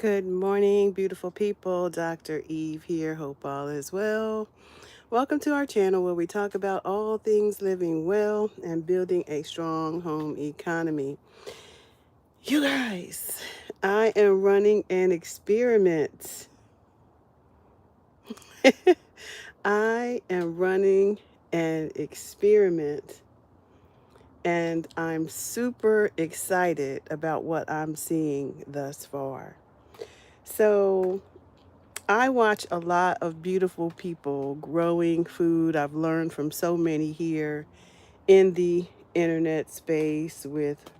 Good morning, beautiful people. Dr. Eve here. Hope all is well. Welcome to our channel where we talk about all things living well and building a strong home economy. You guys, I am running an experiment. I am running an experiment and I'm super excited about what I'm seeing thus far. So, I watch a lot of beautiful people growing food. I've learned from so many here in the internet space with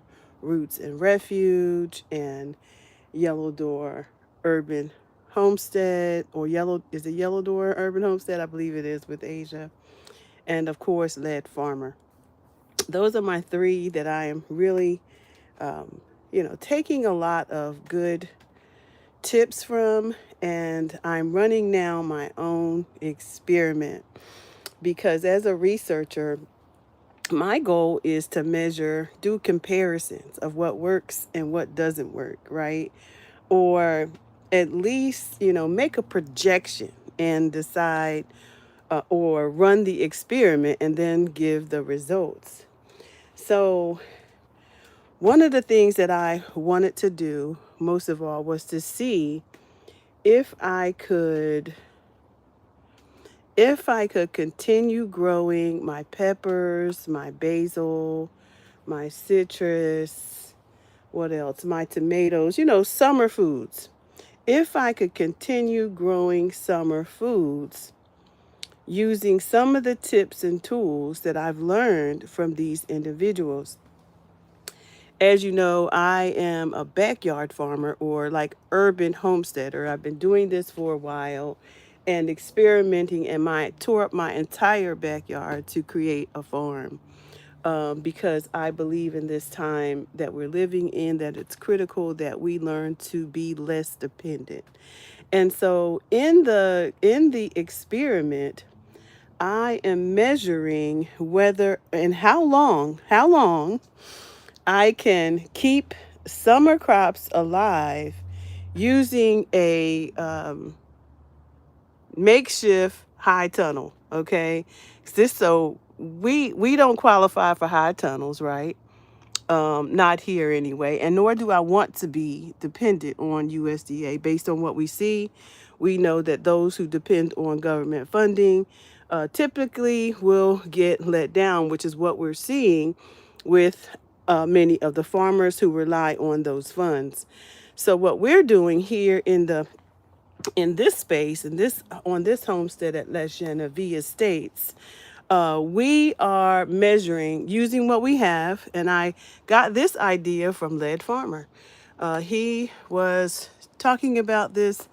Roots and Refuge and Yellow Door Urban Homestead, or is it Yellow Door Urban Homestead? I believe it is, with Asia. And of course, Lead Farmer. Those are my three that I am really, taking a lot of good tips from, and I'm running now my own experiment because as a researcher, my goal is to do comparisons of what works and what doesn't work, right? Or at least, make a projection and decide or run the experiment and then give the results. So, one of the things that I wanted to do most of all was to see if I could continue growing my peppers, my basil, my citrus, what else? My tomatoes, summer foods. If I could continue growing summer foods using some of the tips and tools that I've learned from these individuals. As you know, I am a backyard farmer, or like urban homesteader. I've been doing this for a while and experimenting, and tore up my entire backyard to create a farm, because I believe in this time that we're living in that it's critical that we learn to be less dependent. And so in the experiment, I am measuring whether and how long I can keep summer crops alive using a makeshift high tunnel. Okay, so we don't qualify for high tunnels, right? Not here anyway, and nor do I want to be dependent on USDA. Based on what we see, we know that those who depend on government funding typically will get let down, which is what we're seeing with many of the farmers who rely on those funds. So what we're doing here in this space, on this homestead at La Genevieve Estates, we are measuring using what we have, and I got this idea from Lead Farmer. He was talking about this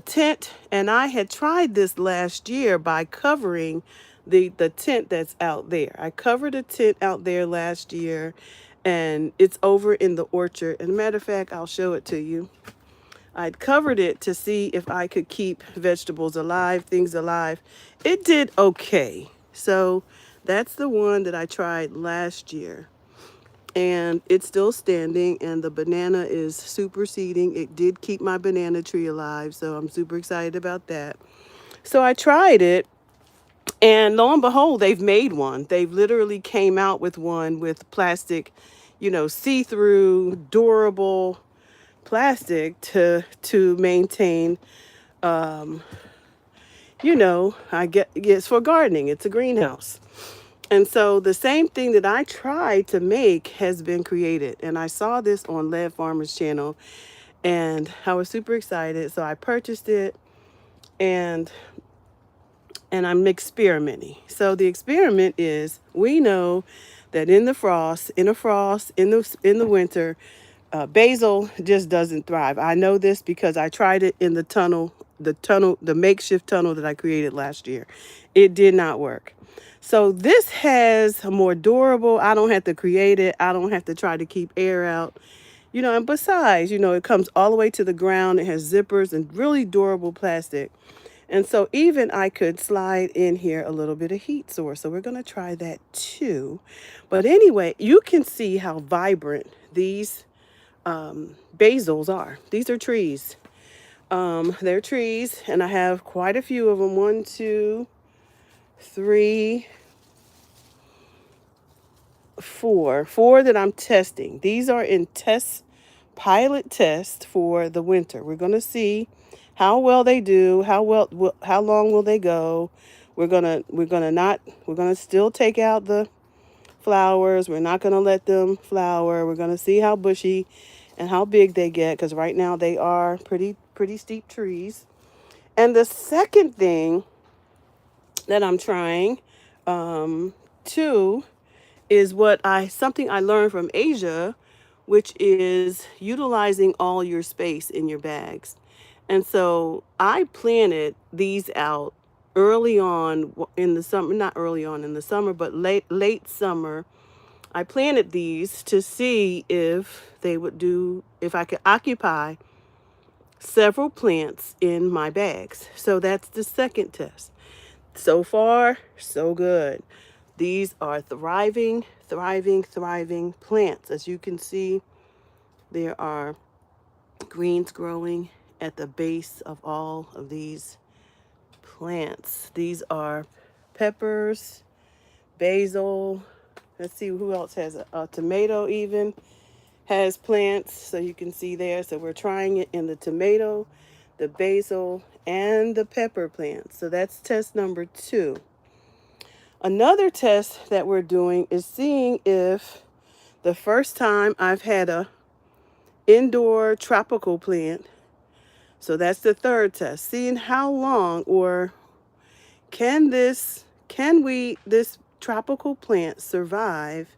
tent, and I had tried this last year by covering the tent that's out there. I covered a tent out there last year, and it's over in the orchard. And matter of fact, I'll show it to you. I'd covered it to see if I could keep vegetables alive, things alive. It did okay. So that's the one that I tried last year. And it's still standing, and the banana is superseding. It did keep my banana tree alive, so I'm super excited about that. So I tried it, and lo and behold, they've made one. They've literally came out with one with plastic, see-through, durable plastic to maintain, I get it's for gardening. It's a greenhouse. And so the same thing that I tried to make has been created. And I saw this on Lead Farmer's channel, and I was super excited. So I purchased it, and I'm experimenting. So the experiment is, we know that in the winter, basil just doesn't thrive. I know this because I tried it in the makeshift tunnel that I created last year. It did not work. So this has a more durable, I don't have to create it. I don't have to try to keep air out. And besides, it comes all the way to the ground. It has zippers and really durable plastic. And so even I could slide in here a little bit of heat source. So we're going to try that too. But anyway, you can see how vibrant these basils are. These are trees. They're trees, and I have quite a few of them. 1, 2, 3, 4. 4 that I'm testing. These are in pilot test for the winter. We're going to see how well they do, how long will they go. We're going to still take out the flowers. We're not going to let them flower. We're going to see how bushy and how big they get, because right now they are pretty steep trees. And the second thing that I'm trying too is something I learned from Asia, which is utilizing all your space in your bags. And so I planted these out early on in the summer, not early on in the summer, but late summer. I planted these to see if I could occupy several plants in my bags. So that's the second test. So far, so good. These are thriving plants. As you can see, there are greens growing at the base of all of these plants. These are peppers, basil. Let's see who else has a tomato even has plants. So you can see there. So we're trying it in the tomato, the basil, and the pepper plants. So that's test number 2. Another test that we're doing is seeing if the first time I've had a indoor tropical plant, so that's the third test, seeing how long or this tropical plant survive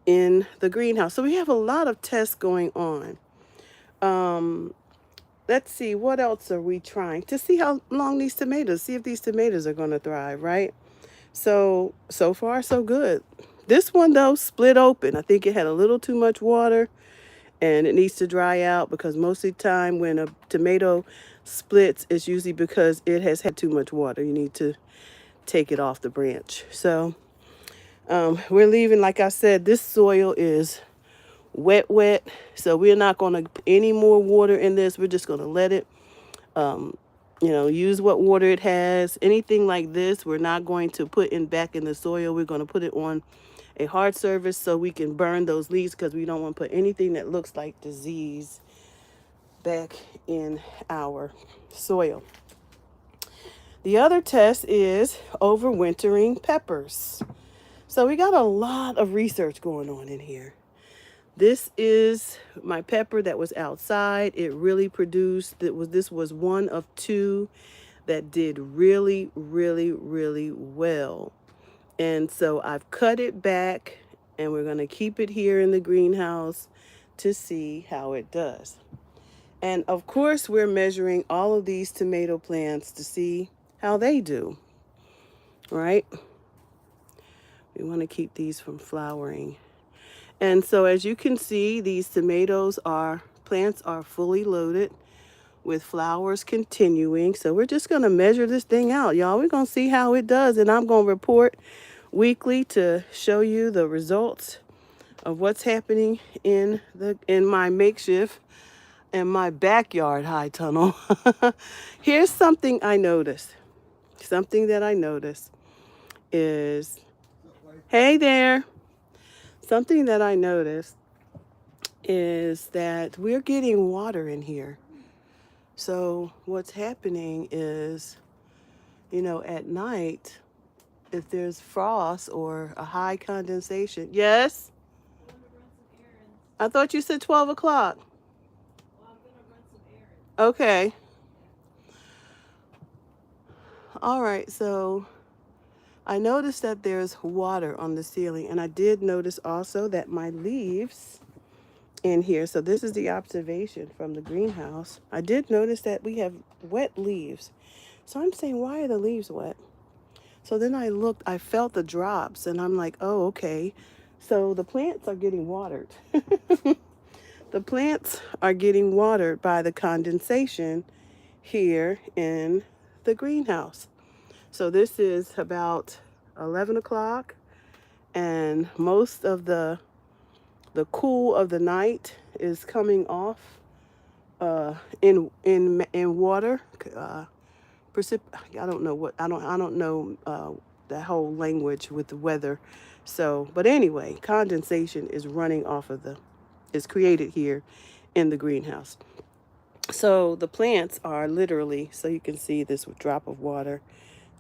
in the greenhouse. So we have a lot of tests going on. Let's see, what else are we trying to see how long see if these tomatoes are going to thrive, right? So far, so good. This one, though, split open. I think it had a little too much water, and it needs to dry out, because most of the time when a tomato splits, it's usually because it has had too much water. You need to take it off the branch. So we're leaving, like I said, this soil is wet. So we're not going to put any more water in this. We're just going to let it use what water it has. Anything like this, we're not going to put back in the soil. We're going to put it on a hard surface so we can burn those leaves, because we don't want to put anything that looks like disease back in our soil. The other test is overwintering peppers. So we got a lot of research going on in here. This is my pepper that was outside. It really produced. This was one of 2 that did really well. And so I've cut it back, and we're going to keep it here in the greenhouse to see how it does. And of course, we're measuring all of these tomato plants to see how they do, right? We want to keep these from flowering. And so as you can see, these plants are fully loaded with flowers continuing. So we're just going to measure this thing out, y'all. We're going to see how it does, and I'm going to report weekly to show you the results of what's happening in my makeshift and my backyard high tunnel. Here's something I noticed. Something that I noticed is, hey there. Something that I noticed is that we're getting water in here. So what's happening is, at night, if there's frost or a high condensation. Yes? I thought you said 12 o'clock. Okay. All right, so I noticed that there's water on the ceiling, and I did notice also that my leaves in here, so this is the observation from the greenhouse. I did notice that we have wet leaves. So I'm saying, why are the leaves wet? So then I felt the drops, and I'm like, oh, okay. So the plants are getting watered. The plants are getting watered by the condensation here in the greenhouse. So this is about 11 o'clock, and most of the the cool of the night is coming off in water. I don't know what I don't know that whole language with the weather. So, but anyway, condensation is running off of is created here in the greenhouse. So the plants are literally, so you can see this drop of water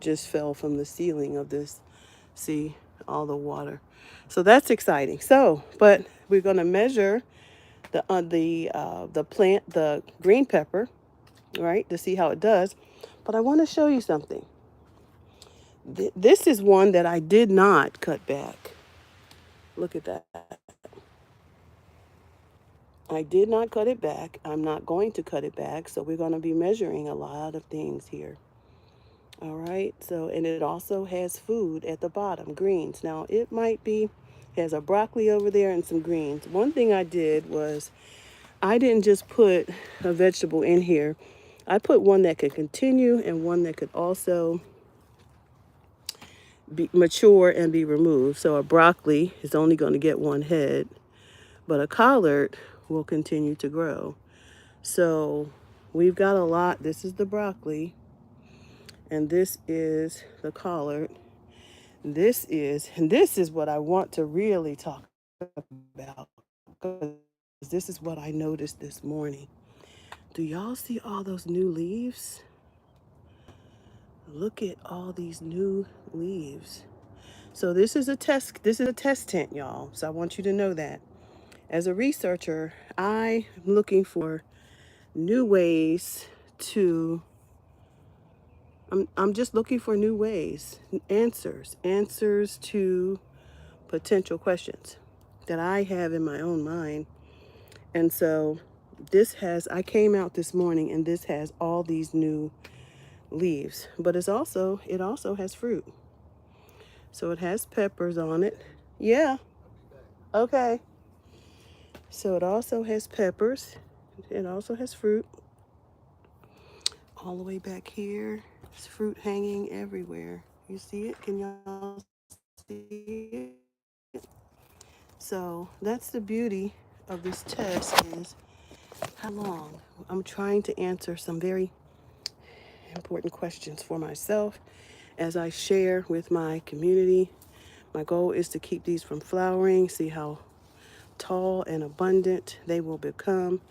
just fell from the ceiling of this. See all the water. So that's exciting. So, but we're going to measure the plant, the green pepper, right, to see how it does. But I want to show you something. This is one that I did not cut back. Look at that. I did not cut it back. I'm not going to cut it back. So we're going to be measuring a lot of things here. All right. So, and it also has food at the bottom, greens. Now, it might be, has a broccoli over there and some greens. One thing I did was I didn't just put a vegetable in here. I put one that could continue and one that could also be mature and be removed. So a broccoli is only going to get one head, but a collard will continue to grow. So we've got a lot. This is the broccoli, and this is the collard. And this is what I want to really talk about, because this is what I noticed this morning. Do y'all see all those new leaves? Look at all these new leaves. So this is a test tent, y'all. So I want you to know that. As a researcher, I'm looking for new ways to I'm just looking for new ways, answers to potential questions that I have in my own mind. And so I came out this morning and this has all these new leaves, but it also has fruit. So it has peppers on it. Yeah. Okay. So it also has peppers. It also has fruit. All the way back here. There's fruit hanging everywhere. You see it? Can y'all see it? So that's the beauty of this test, is how long. I'm trying to answer some very important questions for myself as I share with my community. My goal is to keep these from flowering, see how tall and abundant they will become,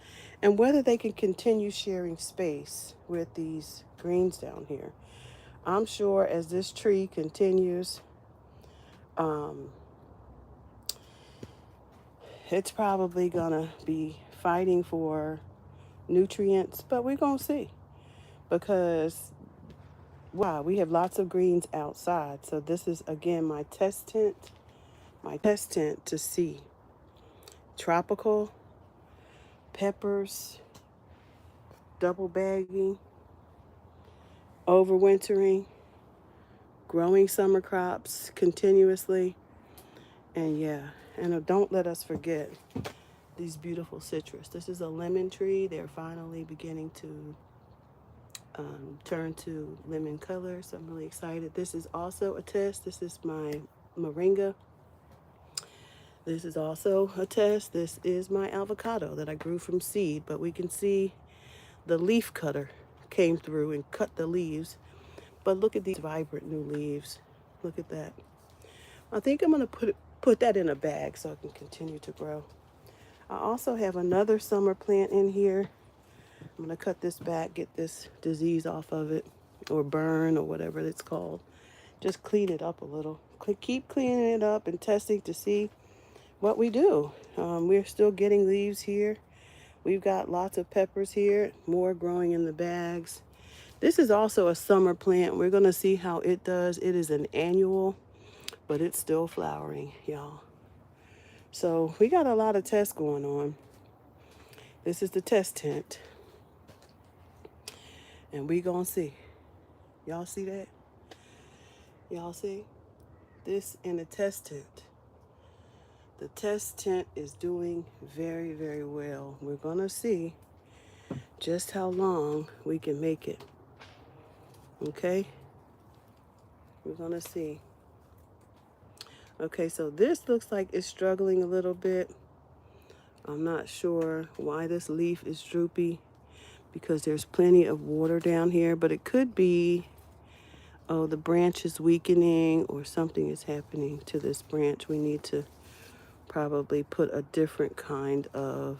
and whether they can continue sharing space with these greens down here. I'm sure as this tree continues, it's probably gonna be fighting for nutrients, but we're gonna see, because wow, we have lots of greens outside. So this is again my test tent to see tropical peppers, double bagging, overwintering, growing summer crops continuously. And yeah, and don't let us forget these beautiful citrus. This is a lemon tree. They're finally beginning to turn to lemon color. So I'm really excited. This is also a test. This is my moringa. This is also a test. This is my avocado that I grew from seed, but we can see the leaf cutter came through and cut the leaves. But look at these vibrant new leaves. Look at that. I think I'm gonna put that in a bag so it can continue to grow. I also have another summer plant in here. I'm gonna cut this back, get this disease off of it, or burn, or whatever it's called. Just clean it up a little. Keep cleaning it up and testing to see what we do. We're still getting leaves here. We've got lots of peppers here, more growing in the bags. This is also a summer plant. We're gonna see how it does. It is an annual, but it's still flowering, y'all. So we got a lot of tests going on. This is the test tent. And we gonna see. Y'all see that? Y'all see? This in the test tent. The test tent is doing very, very well. We're gonna see just how long we can make it. Okay? We're gonna see. Okay, so this looks like it's struggling a little bit. I'm not sure why this leaf is droopy because there's plenty of water down here, but it could be, oh, the branch is weakening or something is happening to this branch. We need to probably put a different kind of,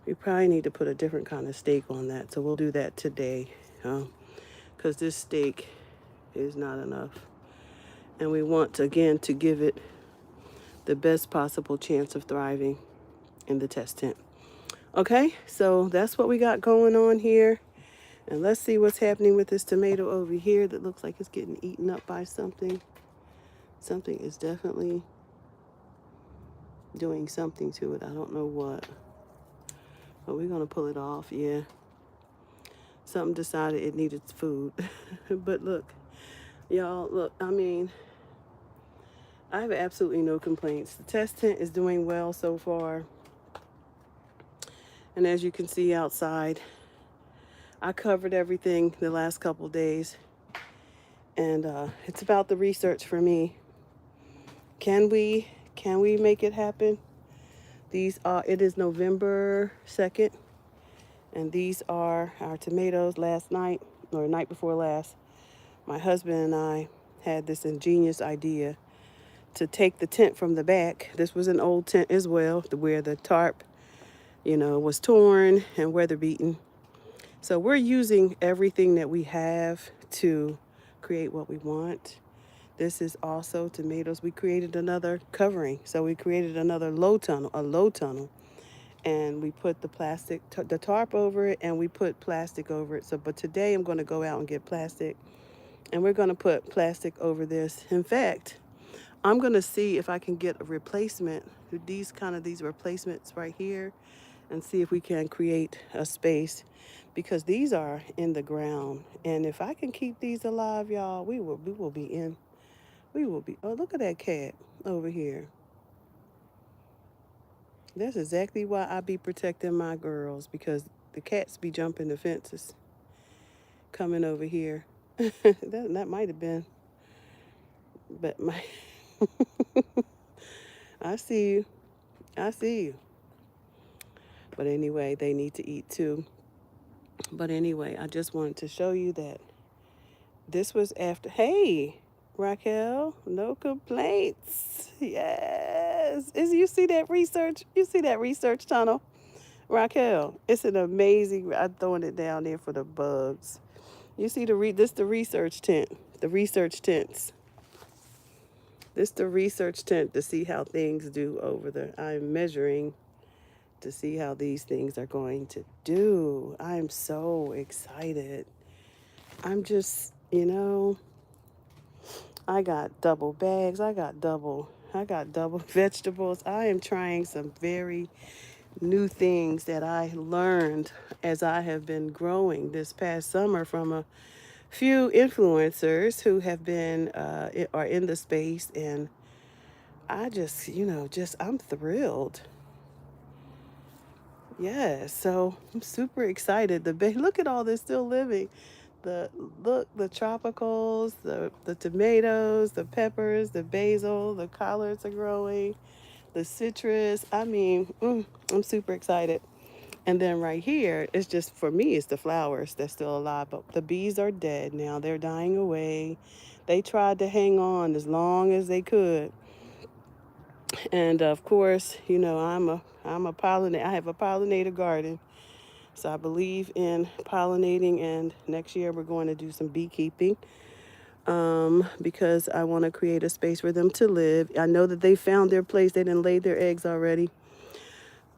we probably need to put a different kind of stake on that. So we'll do that today because this stake is not enough. And we want, again, to give it the best possible chance of thriving in the test tent. Okay, so that's what we got going on here. And let's see what's happening with this tomato over here that looks like it's getting eaten up by something. Something is definitely doing something to it. I don't know what. But we're going to pull it off, yeah. Something decided it needed food. But look, y'all, look, I mean, I have absolutely no complaints. The test tent is doing well so far. And as you can see outside, I covered everything the last couple of days. And it's about the research for me. Can we make it happen? It is November 2nd. And these are our tomatoes last night, or night before last. My husband and I had this ingenious idea to take the tent from the back. This was an old tent as well, where the tarp, was torn and weather beaten. So we're using everything that we have to create what we want. This is also tomatoes. We created another covering. So we created another a low tunnel. And we put the tarp over it, and we put plastic over it. So, but today I'm going to go out and get plastic, and we're going to put plastic over this. In fact, I'm going to see if I can get a replacement, these replacements right here, and see if we can create a space, because these are in the ground. And if I can keep these alive, y'all, we will be, oh, look at that cat over here. That's exactly why I be protecting my girls, because the cats be jumping the fences coming over here. that might have been, but I see you. I see you. But anyway, they need to eat too. But anyway, I just wanted to show you that this was after. Hey, Raquel, no complaints. Yes. You see that research? You see that research tunnel? Raquel, it's an amazing. I'm throwing it down there for the bugs. You see the research tent, the research tents. This the research tent to see how things do over there. I'm measuring to see how these things are going to do. I'm so excited. I'm just, I got double bags. I got double vegetables. I am trying some very new things that I learned as I have been growing this past summer from a few influencers who have been are in the space, and I just, I'm thrilled. Yes, so I'm super excited. Look at all this still living. The the tropicals, the tomatoes, the peppers, the basil, the collards are growing, the citrus. I mean, I'm super excited. And then right here, it's just, for me, it's the flowers that's still alive. But the bees are dead now. They're dying away. They tried to hang on as long as they could. And of course, I'm a pollinator. I have a pollinator garden. So I believe in pollinating, and next year we're going to do some beekeeping. Because I want to create a space for them to live. I know that they found their place. They didn't lay their eggs already.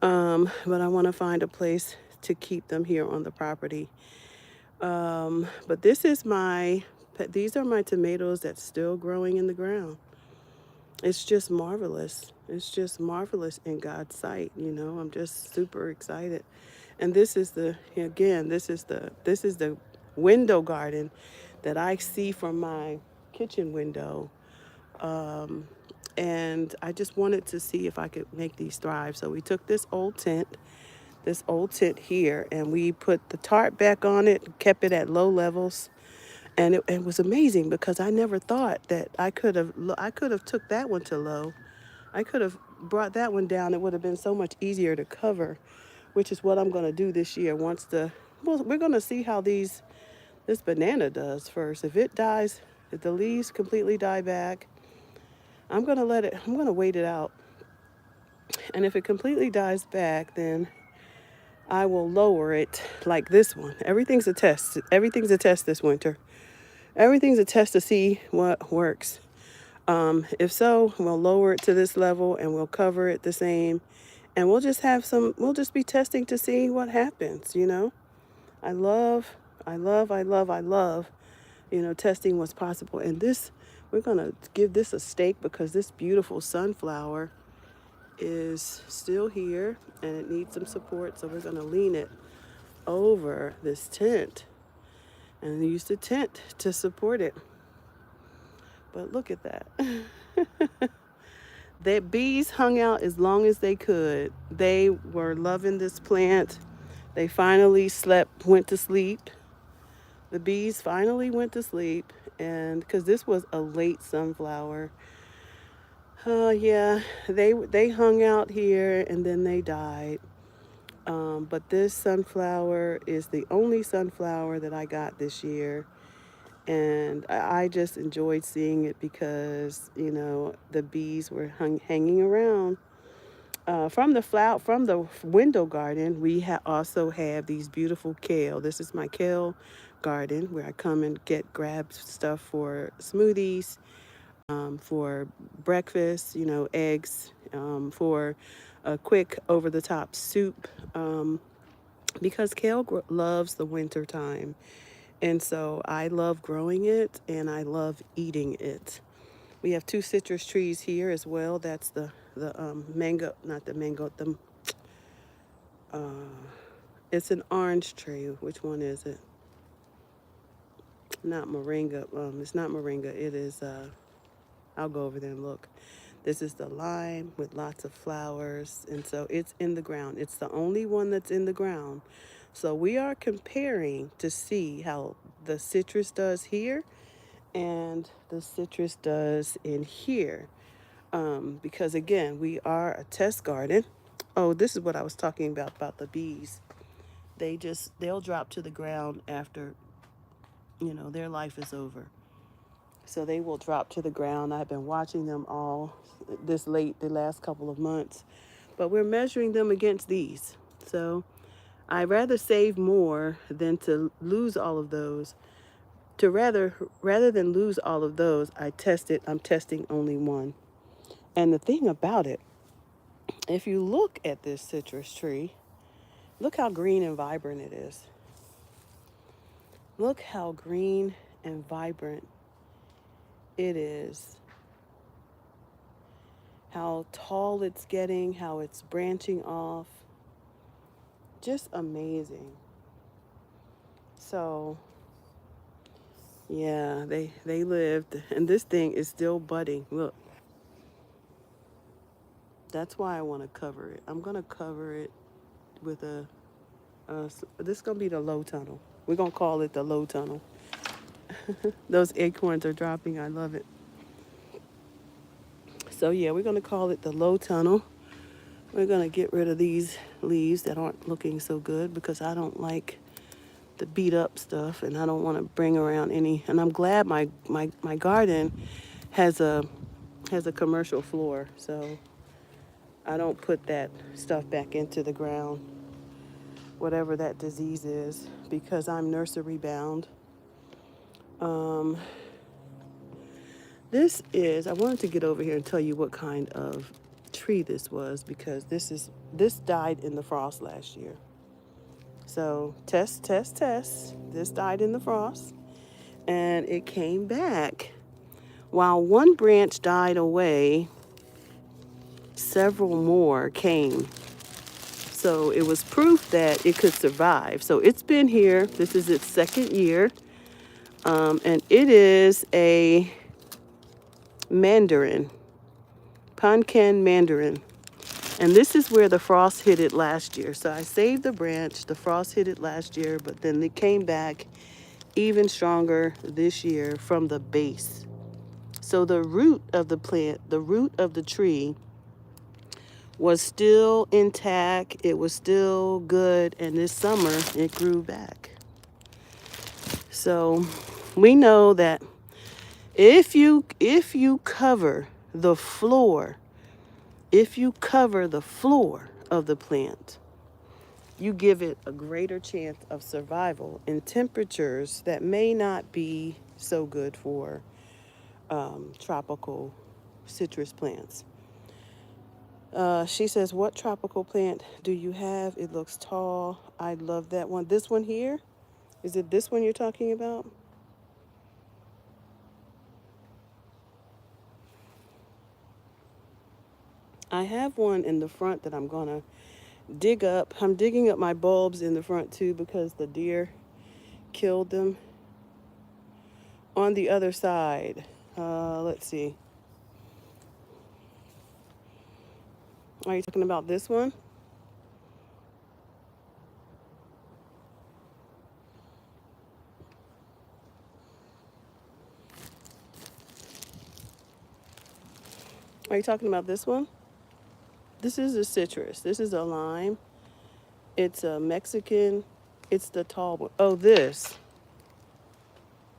But I want to find a place to keep them here on the property. But these are my tomatoes that's still growing in the ground. It's just marvelous. It's just marvelous in God's sight. I'm just super excited. And this is the window garden that I see from my kitchen window. And I just wanted to see if I could make these thrive. So we took this old tent here, and we put the tarp back on it, kept it at low levels. And it was amazing because I never thought that I could have took that one to low. I could have brought that one down, it would have been so much easier to cover, which is what I'm going to do this year. Well, we're going to see how this banana does first. If it dies, if the leaves completely die back, I'm going to I'm going to wait it out. And if it completely dies back, then I will lower it like this one. Everything's a test. Everything's a test this winter. Everything's a test to see what works. If so, we'll lower it to this level and we'll cover it the same. And we'll just be testing to see what happens, you know? I love, I love, testing what's possible. And we're going to give this a stake because this beautiful sunflower is still here and it needs some support. So we're going to lean it over this tent and use the tent to support it. But look at that. The bees hung out as long as they could. They were loving this plant. They finally went to sleep. The bees finally went to sleep, and because this was a late sunflower. Yeah, they hung out here and then they died. But this sunflower is the only sunflower that I got this year. And I just enjoyed seeing it because, the bees were hanging around. From the window garden, we also have these beautiful kale. This is my kale garden where I come and grab stuff for smoothies, for breakfast, eggs, for a quick over-the-top soup, because kale loves the winter time. And so I love growing it and I love eating it. We have 2 citrus trees here as well. That's the mango, not the mango, it's an orange tree. Which one is it? Not moringa. It's not moringa. It is, I'll go over there and look. This is the lime with lots of flowers. And so it's in the ground. It's the only one that's in the ground. So we are comparing to see how the citrus does here and the citrus does in here. Because again, we are a test garden. Oh, this is what I was talking about the bees. They'll drop to the ground after, their life is over. So they will drop to the ground. I've been watching them all this late, the last couple of months, but we're measuring them against these. So I'd rather save more than to lose all of those. Rather than lose all of those, I'm testing only one. And the thing about it, if you look at this citrus tree, look how green and vibrant it is. Look how green and vibrant it is. How tall it's getting, how it's branching off. Just amazing. So, yeah, they lived. And this thing is still budding. Look. That's why I want to cover it. I'm going to cover it with this is going to be the low tunnel. We're going to call it the low tunnel. Those acorns are dropping. I love it. So yeah, we're going to call it the low tunnel. We're going to get rid of these leaves that aren't looking so good because I don't like the beat up stuff and I don't want to bring around any. And I'm glad my garden has a commercial floor, so I don't put that stuff back into the ground, whatever that disease is, because I'm nursery bound. I wanted to get over here and tell you what kind of tree this was, because this died in the frost last year. So test. This died in the frost and it came back. While one branch died away, several more came. So it was proof that it could survive. So it's been here. This is its 2nd year. And it is a mandarin, pumpkin mandarin. And this is where the frost hit it last year. So I saved the branch. The frost hit it last year, but then it came back even stronger this year from the base. So the root of the plant, the root of the tree, was still intact. It was still good. And this summer, it grew back. So we know that if you cover the floor, if you cover the floor of the plant, you give it a greater chance of survival in temperatures that may not be so good for tropical citrus plants. She says, what tropical plant do you have? It looks tall. I love that one. This one here? Is it this one you're talking about? I have one in the front that I'm going to dig up. I'm digging up my bulbs in the front too because the deer killed them. On the other side, let's see. Are you talking about this one? Are you talking about this one? This is a citrus. This is a lime. It's a Mexican. It's the tall one. Oh, this.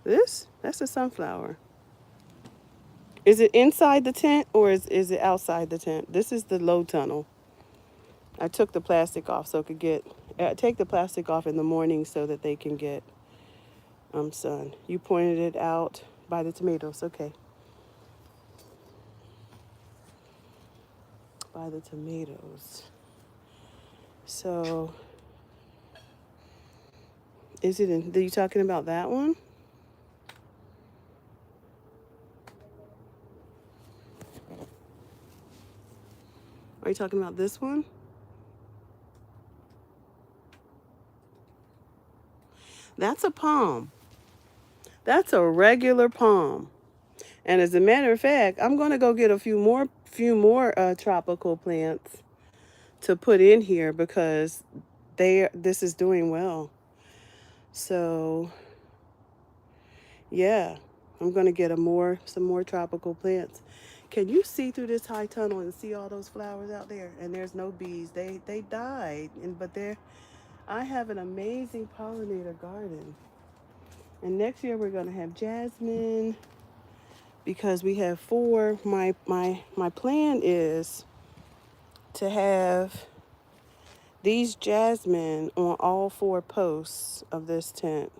This? That's a sunflower. Is it inside the tent or is it outside the tent? This is the low tunnel. I took the plastic off so it could get, take the plastic off in the morning so that they can get sun. You pointed it out by the tomatoes. Okay. By the tomatoes. So, are you talking about that one? Are you talking about this one? That's a palm. That's a regular palm. And as a matter of fact, I'm going to go get a few more tropical plants to put in here because this is doing well. So, yeah, I'm going to get some more tropical plants. Can you see through this high tunnel and see all those flowers out there? And there's no bees. They died, but I have an amazing pollinator garden. And next year we're going to have jasmine because we have 4. My plan is to have these jasmine on all 4 posts of this tent.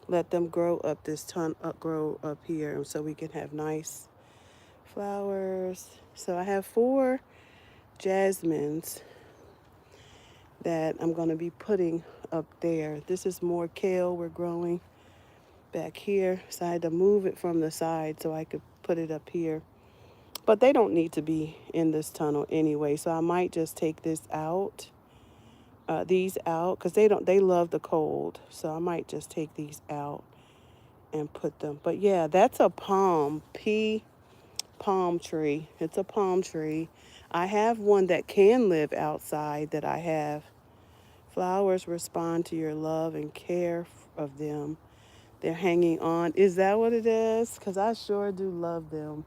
Let them grow grow up here so we can have nice flowers. So I have 4 jasmines that I'm going to be putting up there. This is more kale we're growing back here. So I had to move it from the side so I could put it up here. But they don't need to be in this tunnel anyway. So I might just take these out, because they love the cold. So I might just take these out and put them. But yeah, that's a palm tree. It's a palm tree. I have one that can live outside that I have. Flowers respond to your love and care of them. They're hanging on. Is that what it is? Because I sure do love them.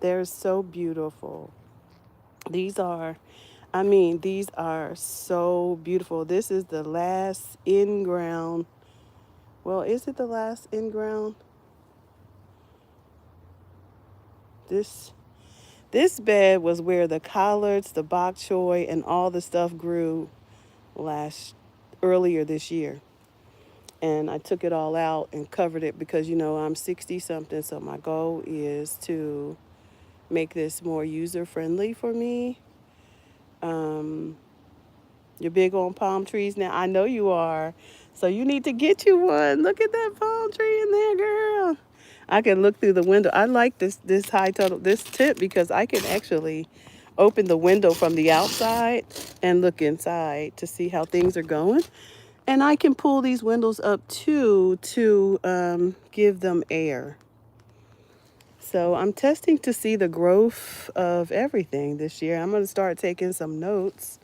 They're so beautiful. These are so beautiful. This is the last in-ground. Well, is it the last in-ground? This bed was where the collards, the bok choy, and all the stuff grew earlier this year. And I took it all out and covered it because, I'm 60 something. So my goal is to make this more user friendly for me. You're big on palm trees now. I know you are. So you need to get you one. Look at that palm tree in there, girl. I can look through the window. I like this tip because I can actually open the window from the outside and look inside to see how things are going. And I can pull these windows up too to give them air. So I'm testing to see the growth of everything this year. I'm going to start taking some notes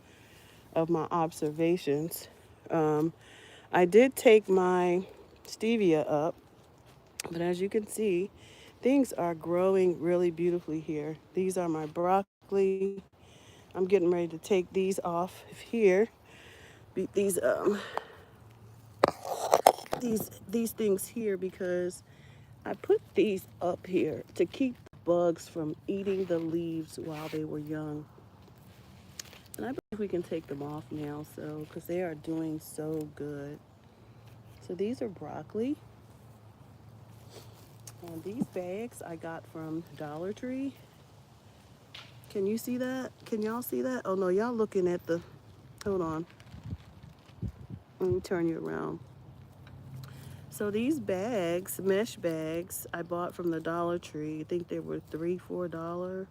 of my observations. I did take my stevia up, but as you can see, Things are growing really beautifully here. These are my broccoli. I'm getting ready to take these off of here. These these things here because I put these up here to keep bugs from eating the leaves while they were young. And I believe we can take them off now, so because they are doing so good. So these are broccoli. And these bags I got from Dollar Tree. Can you see that? Can y'all see that? Oh no, y'all looking at the, hold on. Let me turn you around. So these bags, mesh bags, I bought from the Dollar Tree. I think they were $3, $4.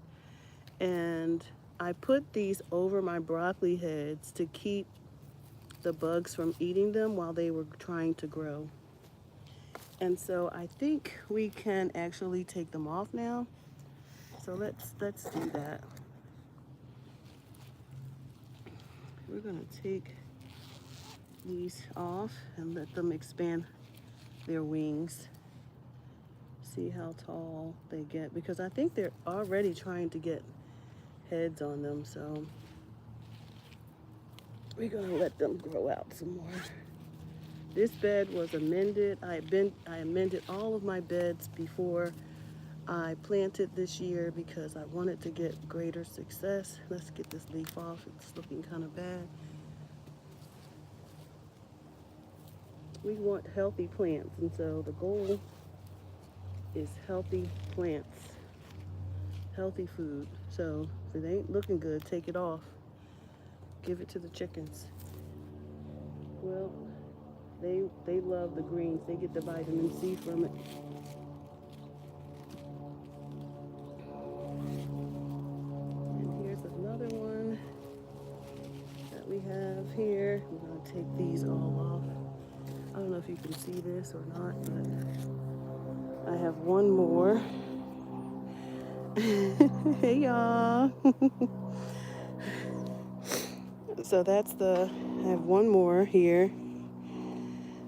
And I put these over my broccoli heads to keep the bugs from eating them while they were trying to grow. And so I think we can actually take them off now. So let's do that. We're gonna take these off and let them expand their wings. See how tall they get, because I think they're already trying to get heads on them. So we're gonna let them grow out some more. This bed was amended. I amended all of my beds before I planted this year because I wanted to get greater success. Let's get this leaf off. It's looking kind of bad. We want healthy plants, and so the goal is healthy plants, healthy food. So if it ain't looking good, take it off. Give it to the chickens. Well, they love the greens. They get the vitamin C from it. And here's another one that we have here. We're gonna take these all off. I don't know if you can see this or not, but I have one more. Hey y'all. So I have one more here.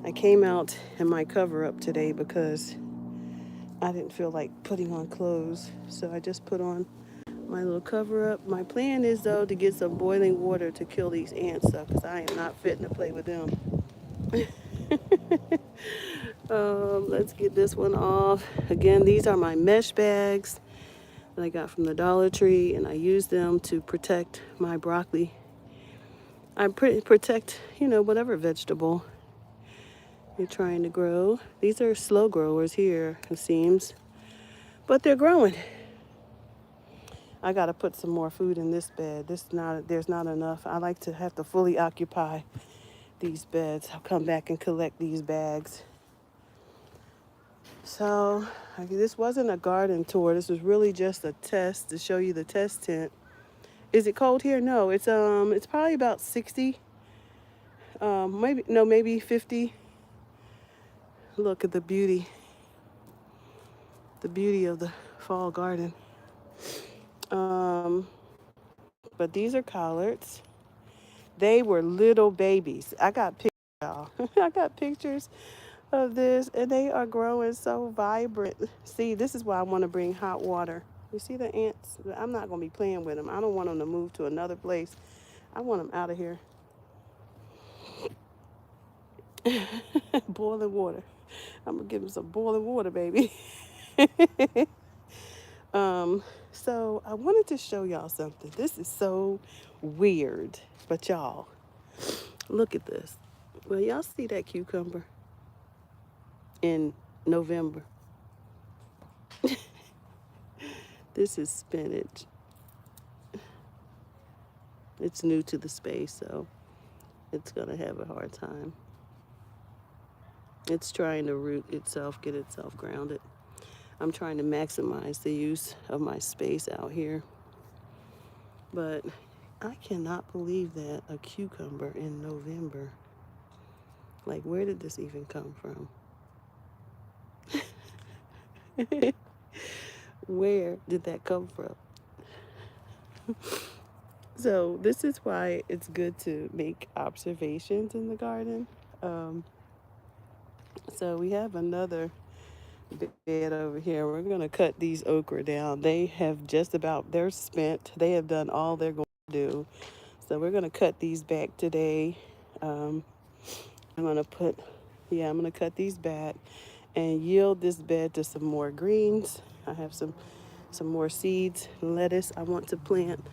I came out in my cover up today because I didn't feel like putting on clothes. So I just put on my little cover up. My plan is though to get some boiling water to kill these ants though, because I am not fitting to play with them. Let's get this one off. Again, these are my mesh bags that I got from the Dollar Tree, and I use them to protect my broccoli. I protect, whatever vegetable you're trying to grow. These are slow growers here, it seems, but they're growing. I got to put some more food in this bed. There's not enough. I like to have to fully occupy these beds. I'll come back and collect these bags. So this wasn't a garden tour. This was really just a test to show you the test tent. Is it cold here? No, it's probably about 60. Maybe 50. Look at the beauty of the fall garden. But these are collards. They were little babies. I got pictures, y'all. I got pictures of this, and they are growing so vibrant. See, this is why I want to bring hot water. You see the ants? I'm not going to be playing with them. I don't want them to move to another place. I want them out of here. Boiling water. I'm going to give them some boiling water, baby. So I wanted to show y'all something. This is so weird, but y'all, look at this. Well, y'all see that cucumber in November? This is spinach. It's new to the space, so it's going to have a hard time. It's trying to root itself, get itself grounded. I'm trying to maximize the use of my space out here. But I cannot believe that a cucumber in November. Like, where did this even come from? Where did that come from? So this is why it's good to make observations in the garden. So we have another bed over here. We're gonna cut these okra down. They have just about, they're spent. They have done all they're going to do. So we're gonna cut these back today. Um, I'm gonna put, yeah, I'm gonna cut these back and yield this bed to some more greens. I have some more seeds, lettuce I want to plant.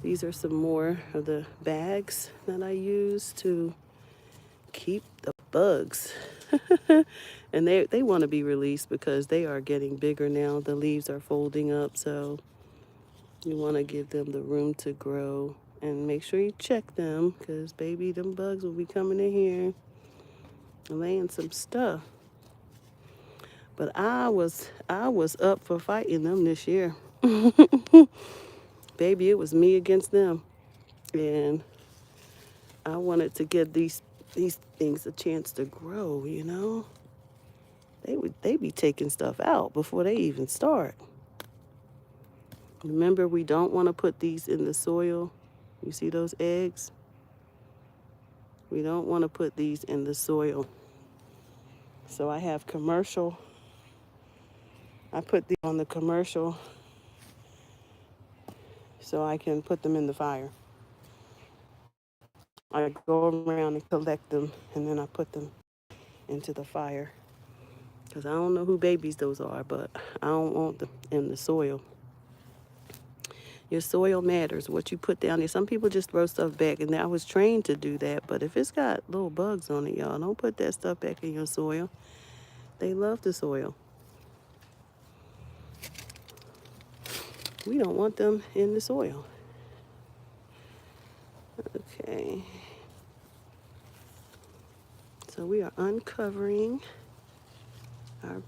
These are some more of the bags that I use to keep the bugs. And they want to be released because they are getting bigger now. The leaves are folding up, so you want to give them the room to grow. And make sure you check them because, baby, them bugs will be coming in here and laying some stuff. But I was up for fighting them this year. Baby, it was me against them. And I wanted to give these things a chance to grow, you know? They be taking stuff out before they even start. Remember, we don't want to put these in the soil. You see those eggs? We don't want to put these in the soil. So I have commercial. I put these on the commercial so I can put them in the fire. I go around and collect them and then I put them into the fire. Because I don't know who babies those are, but I don't want them in the soil. Your soil matters, what you put down there. Some people just throw stuff back, and I was trained to do that. But if it's got little bugs on it, y'all, don't put that stuff back in your soil. They love the soil. We don't want them in the soil. Okay. So we are uncovering our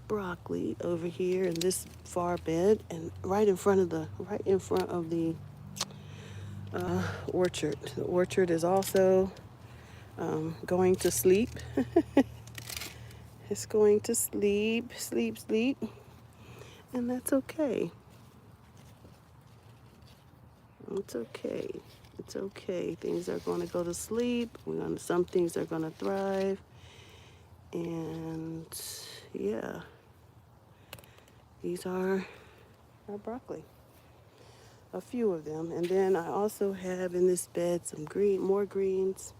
broccoli over here in this far bed, and right in front of the orchard. The orchard is also going to sleep. It's going to sleep, sleep, sleep, and that's okay. It's okay. It's okay. Things are going to go to sleep. Some things are going to thrive, and yeah, these are our broccoli. A few of them, and then I also have in this bed some more greens.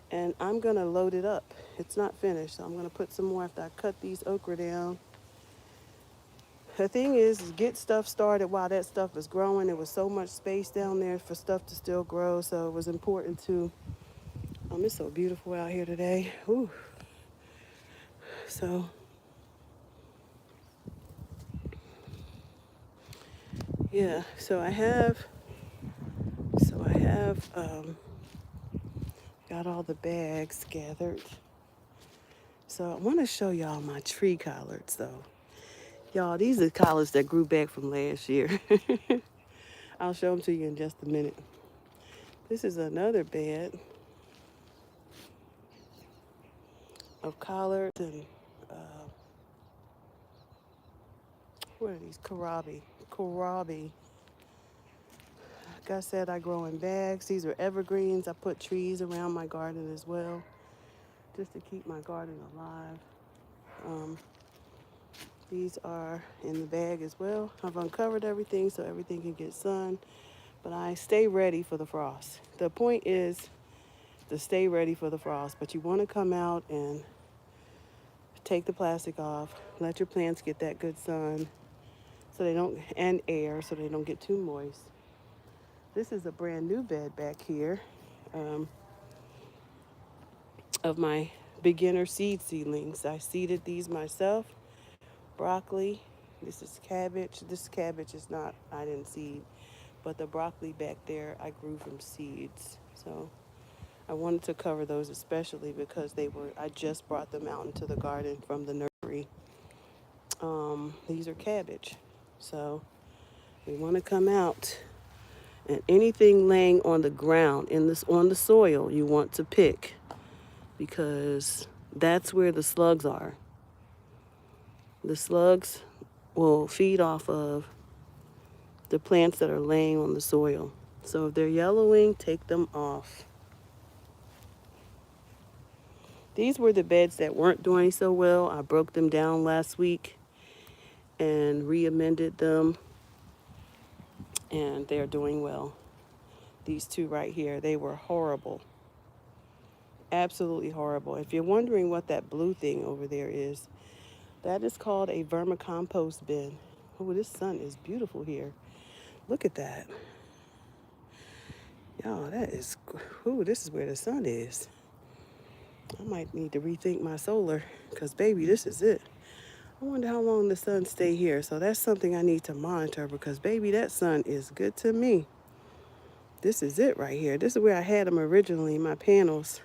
And I'm going to load it up. It's not finished, so I'm going to put some more after I cut these okra down. The thing is get stuff started while that stuff is growing. There was so much space down there for stuff to still grow, so it was important to... it's so beautiful out here today. Ooh. So, yeah, so I have got all the bags gathered. So I want to show y'all my tree collards, though. Y'all, these are collards that grew back from last year. I'll show them to you in just a minute. This is another bed of collards and what are these? Kohlrabi. Like I said, I grow in bags. These are evergreens. I put trees around my garden as well, just to keep my garden alive. These are in the bag as well. I've uncovered everything so everything can get sun, but I stay ready for the frost. The point is to stay ready for the frost, but you want to come out and take the plastic off, let your plants get that good sun so they don't, and air, so they don't get too moist. This is a brand new bed back here of my beginner seedlings. I seeded these myself. Broccoli. This is cabbage. This cabbage is not, I didn't seed, but the broccoli back there I grew from seeds. So I wanted to cover those especially because I just brought them out into the garden from the nursery. These are cabbage. So we want to come out, and anything laying on the ground on the soil you want to pick, because that's where the slugs are. The slugs will feed off of the plants that are laying on the soil. So if they're yellowing, take them off. These were the beds that weren't doing so well. I broke them down last week and re-amended them, and they're doing well. These two right here, they were horrible. Absolutely horrible. If you're wondering what that blue thing over there is, that is called a vermicompost bin. Oh, this sun is beautiful here. Look at that. Y'all, that is, ooh, this is where the sun is. I might need to rethink my solar because, baby, this is it. I wonder how long the sun stay here. So that's something I need to monitor because, baby, that sun is good to me. This is it right here. This is where I had them originally, my panels.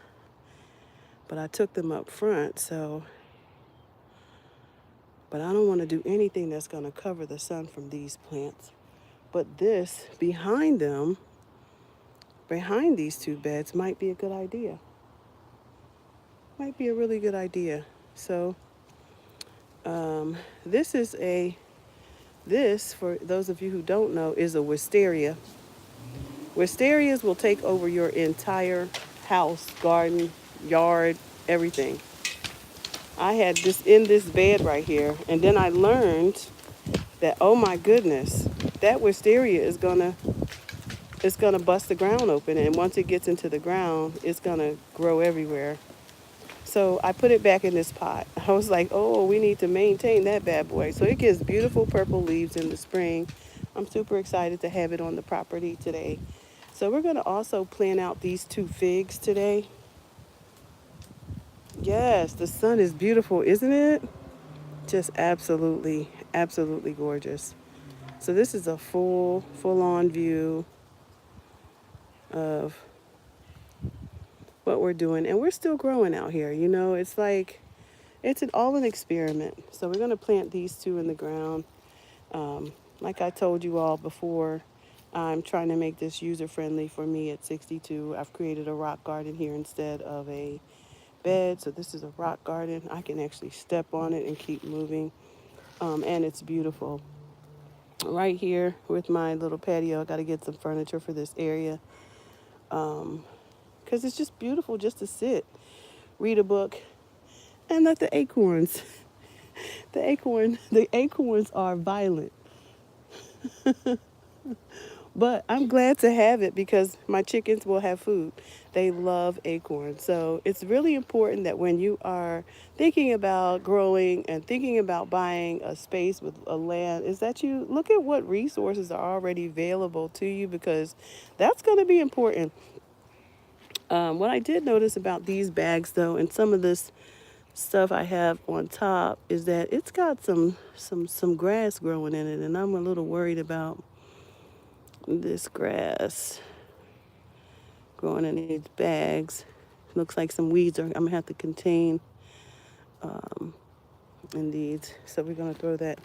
But I took them up front, so. But I don't want to do anything that's going to cover the sun from these plants. But this, behind them, behind these two beds, might be a good idea. Might be a really good idea. So, this is this, for those of you who don't know, is a wisteria. Wisterias will take over your entire house, garden, yard, everything. I had this in this bed right here, and then I learned that, oh my goodness, that wisteria is gonna it's gonna bust the ground open, and once it gets into the ground, it's gonna grow everywhere. So I put it back in this pot. I was like, oh, we need to maintain that bad boy. So it gives beautiful purple leaves in the spring. I'm super excited to have it on the property today. So we're gonna also plant out these two figs today. Yes, the sun is beautiful, isn't it? Just absolutely, absolutely gorgeous. So this is a full-on view of what we're doing. And we're still growing out here. You know, it's like, it's all an experiment. So we're going to plant these two in the ground. Like I told you all before, I'm trying to make this user-friendly for me at 62. I've created a rock garden here instead of a bed. So this is a rock garden. I can actually step on it and keep moving. And it's beautiful. Right here with my little patio, I got to get some furniture for this area. Because it's just beautiful just to sit, read a book, and let the acorns, the acorns are violent. But I'm glad to have it because my chickens will have food. They love acorns. So it's really important that when you are thinking about growing and thinking about buying a space with a land, is that you look at what resources are already available to you because that's going to be important. What I did notice about these bags, though, and some of this stuff I have on top, is that it's got some grass growing in it, and I'm a little worried about this grass growing in these bags. Looks like some weeds are I'm gonna have to contain in these. So we're gonna throw that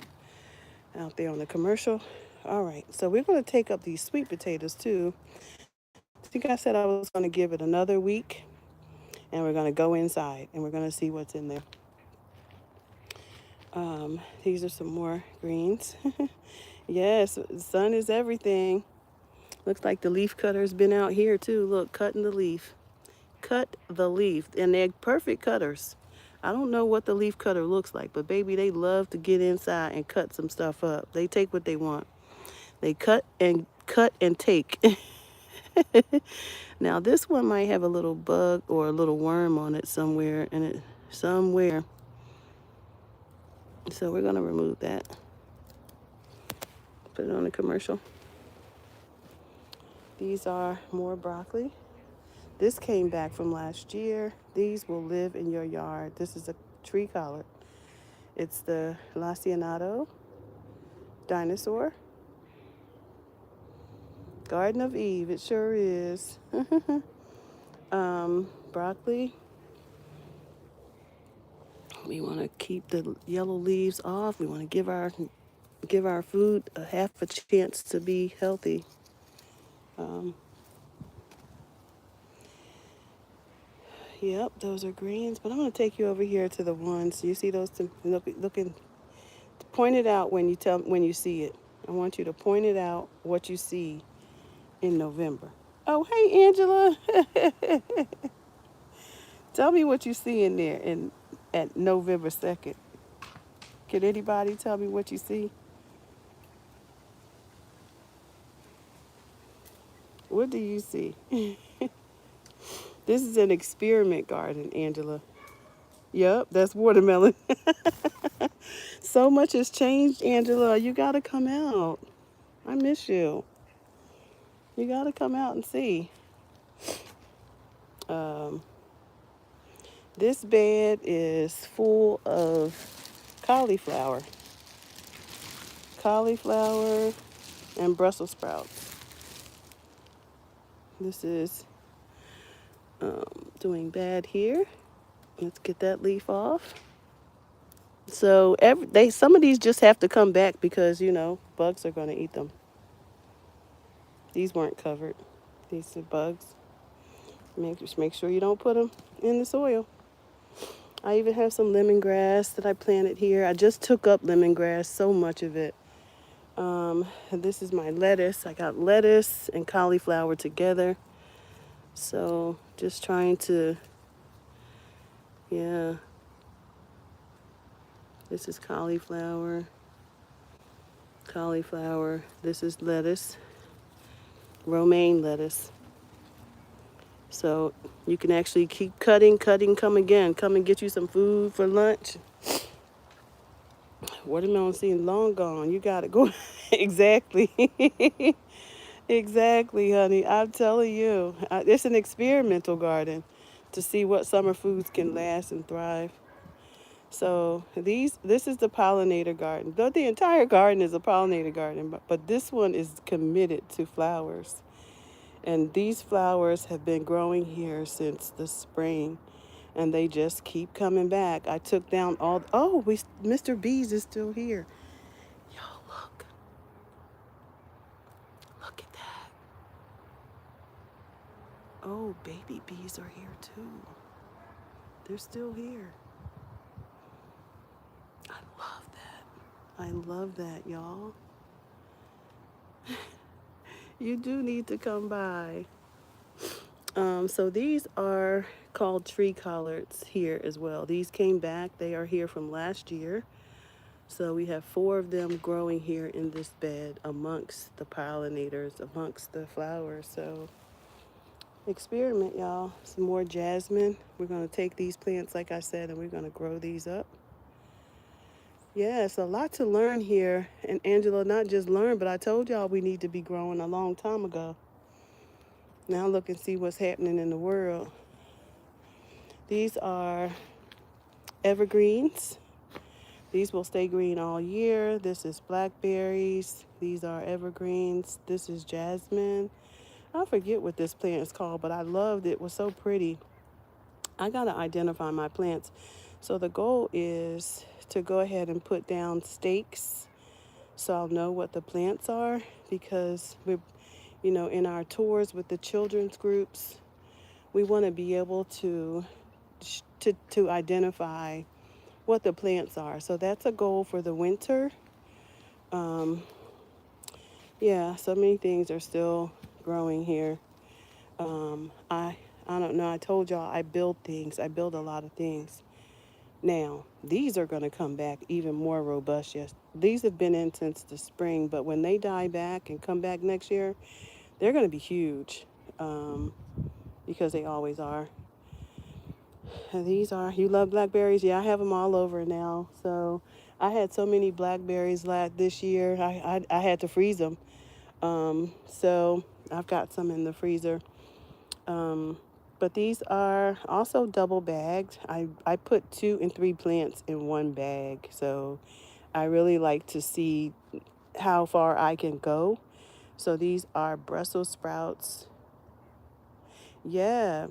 out there on the commercial. All right, so we're gonna take up these sweet potatoes too. I think I said I was gonna give it another week, and we're gonna go inside and we're gonna see what's in there. These are some more greens. Yes, sun is everything. Looks like the leaf cutter's been out here too. Look, cutting the leaf. Cut the leaf. And they're perfect cutters. I don't know what the leaf cutter looks like, but baby, they love to get inside and cut some stuff up. They take what they want. They cut and take. Now this one might have a little bug or a little worm on it somewhere somewhere. So we're gonna remove that. Put it on the commercial. These are more broccoli. This came back from last year. These will live in your yard. This is a tree collard. It's the Lacianado dinosaur. Garden of Eve, it sure is. Broccoli. We want to keep the yellow leaves off. We want to give our food a half a chance to be healthy. Yep, those are greens. But I'm going to take you over here to the ones. You see those two? Looking. Point it out when you see it. I want you to point it out what you see in November. Oh, hey, Angela. Tell me what you see in there at November 2nd. Can anybody tell me what you see? What do you see? This is an experiment garden, Angela. Yep, that's watermelon. So much has changed, Angela. You got to come out. I miss you. You got to come out and see. Um, this bed is full of cauliflower, cauliflower, and Brussels sprouts. This is doing bad here. Let's get that leaf off. So some of these just have to come back because bugs are going to eat them. These weren't covered. These are bugs. Just make sure you don't put them in the soil. I even have some lemongrass that I planted here. I just took up lemongrass, so much of it. And this is my lettuce. I got lettuce and cauliflower together. So just trying to, yeah. This is cauliflower. Cauliflower. This is lettuce. Romaine lettuce. So you can actually keep cutting, come again. Come and get you some food for lunch. Watermelon seems long gone. You got to go. Exactly. Exactly, honey. I'm telling you. It's an experimental garden to see what summer foods can last and thrive. So this is the pollinator garden. Though the entire garden is a pollinator garden, but this one is committed to flowers. And these flowers have been growing here since the spring, and they just keep coming back. I took down Mr. Bees is still here. Yo, look. Look at that. Oh, baby bees are here too. They're still here. I love that. I love that, y'all. You do need to come by. So these are called tree collards here as well. These came back. They are here from last year. So we have 4 of them growing here in this bed amongst the pollinators, amongst the flowers. So experiment, y'all. Some more jasmine. We're going to take these plants, like I said, and we're going to grow these up. Yeah, it's a lot to learn here. And Angela, not just learn, but I told y'all we need to be growing a long time ago. Now look and see what's happening in the world. These are evergreens. These will stay green all year. This is blackberries. These are evergreens. This is jasmine. I forget what this plant is called, but I loved it. It was so pretty. I got to identify my plants. So the goal is to go ahead and put down stakes so I'll know what the plants are, because we're, in our tours with the children's groups, we want to be able to identify what the plants are. So that's a goal for the winter. Yeah, so many things are still growing here. I don't know. I told y'all I build things. I build a lot of things. Now, these are going to come back even more robust. Yes, these have been in since the spring, but when they die back and come back next year, they're going to be huge, because they always are. And you love blackberries? Yeah, I have them all over now. So I had so many blackberries this year, I had to freeze them. So I've got some in the freezer. But these are also double bagged. I put 2 and 3 plants in one bag. So I really like to see how far I can go. So these are Brussels sprouts. Yeah.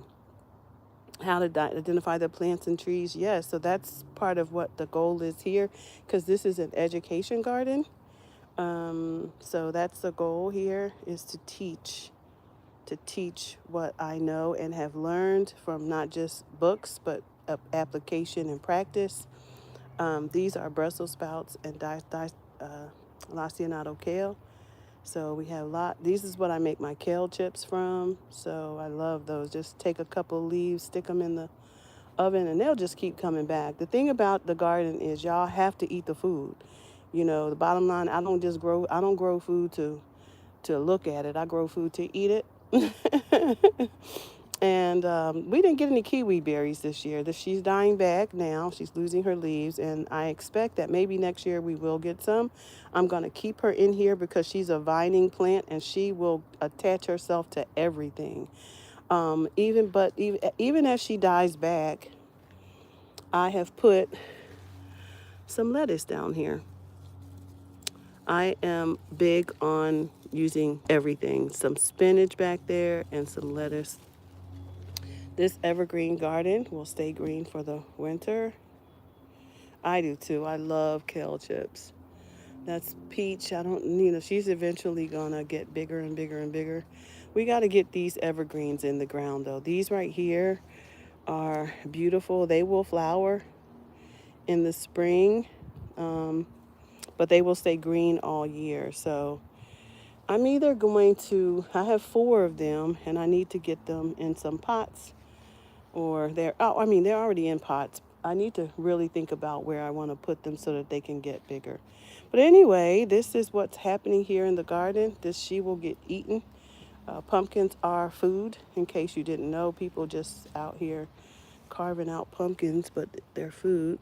How to identify the plants and trees. Yes. So that's part of what the goal is here, because this is an education garden. So that's the goal here, is to teach what I know and have learned from not just books, but application and practice. These are Brussels sprouts and lacinato kale. So we have a lot. These is what I make my kale chips from. So I love those. Just take a couple of leaves, stick them in the oven, and they'll just keep coming back. The thing about the garden is y'all have to eat the food. You know, the bottom line, I don't grow food to look at it. I grow food to eat it. And we didn't get any kiwi berries this year. She's dying back now. She's losing her leaves, and I expect that maybe next year we will get some. I'm going to keep her in here because she's a vining plant, and she will attach herself to everything. Even as she dies back, I have put some lettuce down here. I am big on using everything. Some spinach back there and some lettuce. This evergreen garden will stay green for the winter. I do too. I love kale chips. That's Peach. I don't, she's eventually gonna get bigger and bigger and bigger. We got to get these evergreens in the ground though. These right here are beautiful. They will flower in the spring, but they will stay green all year. So I'm either going to, I have 4 of them and I need to get them in some pots, or they're already in pots. I need to really think about where I want to put them so that they can get bigger. But anyway, this is what's happening here in the garden. She will get eaten. Pumpkins are food, in case you didn't know. People just out here carving out pumpkins, but they're food.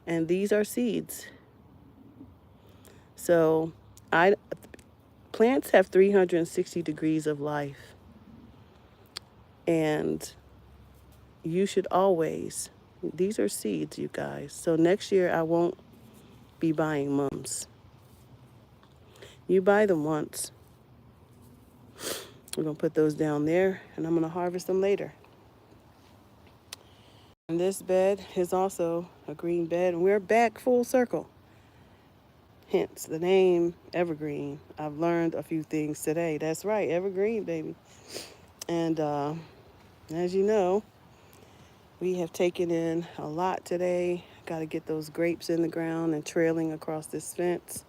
And these are seeds. So I plants have 360 degrees of life. And you should always, these are seeds, you guys. So next year I won't be buying mums. You buy them once. We're going to put those down there and I'm going to harvest them later. And this bed is also a green bed, and we're back full circle. Hence the name Evergreen. I've learned a few things today. That's right, Evergreen, baby. And as you know, we have taken in a lot today. Got to get those grapes in the ground and trailing across this fence.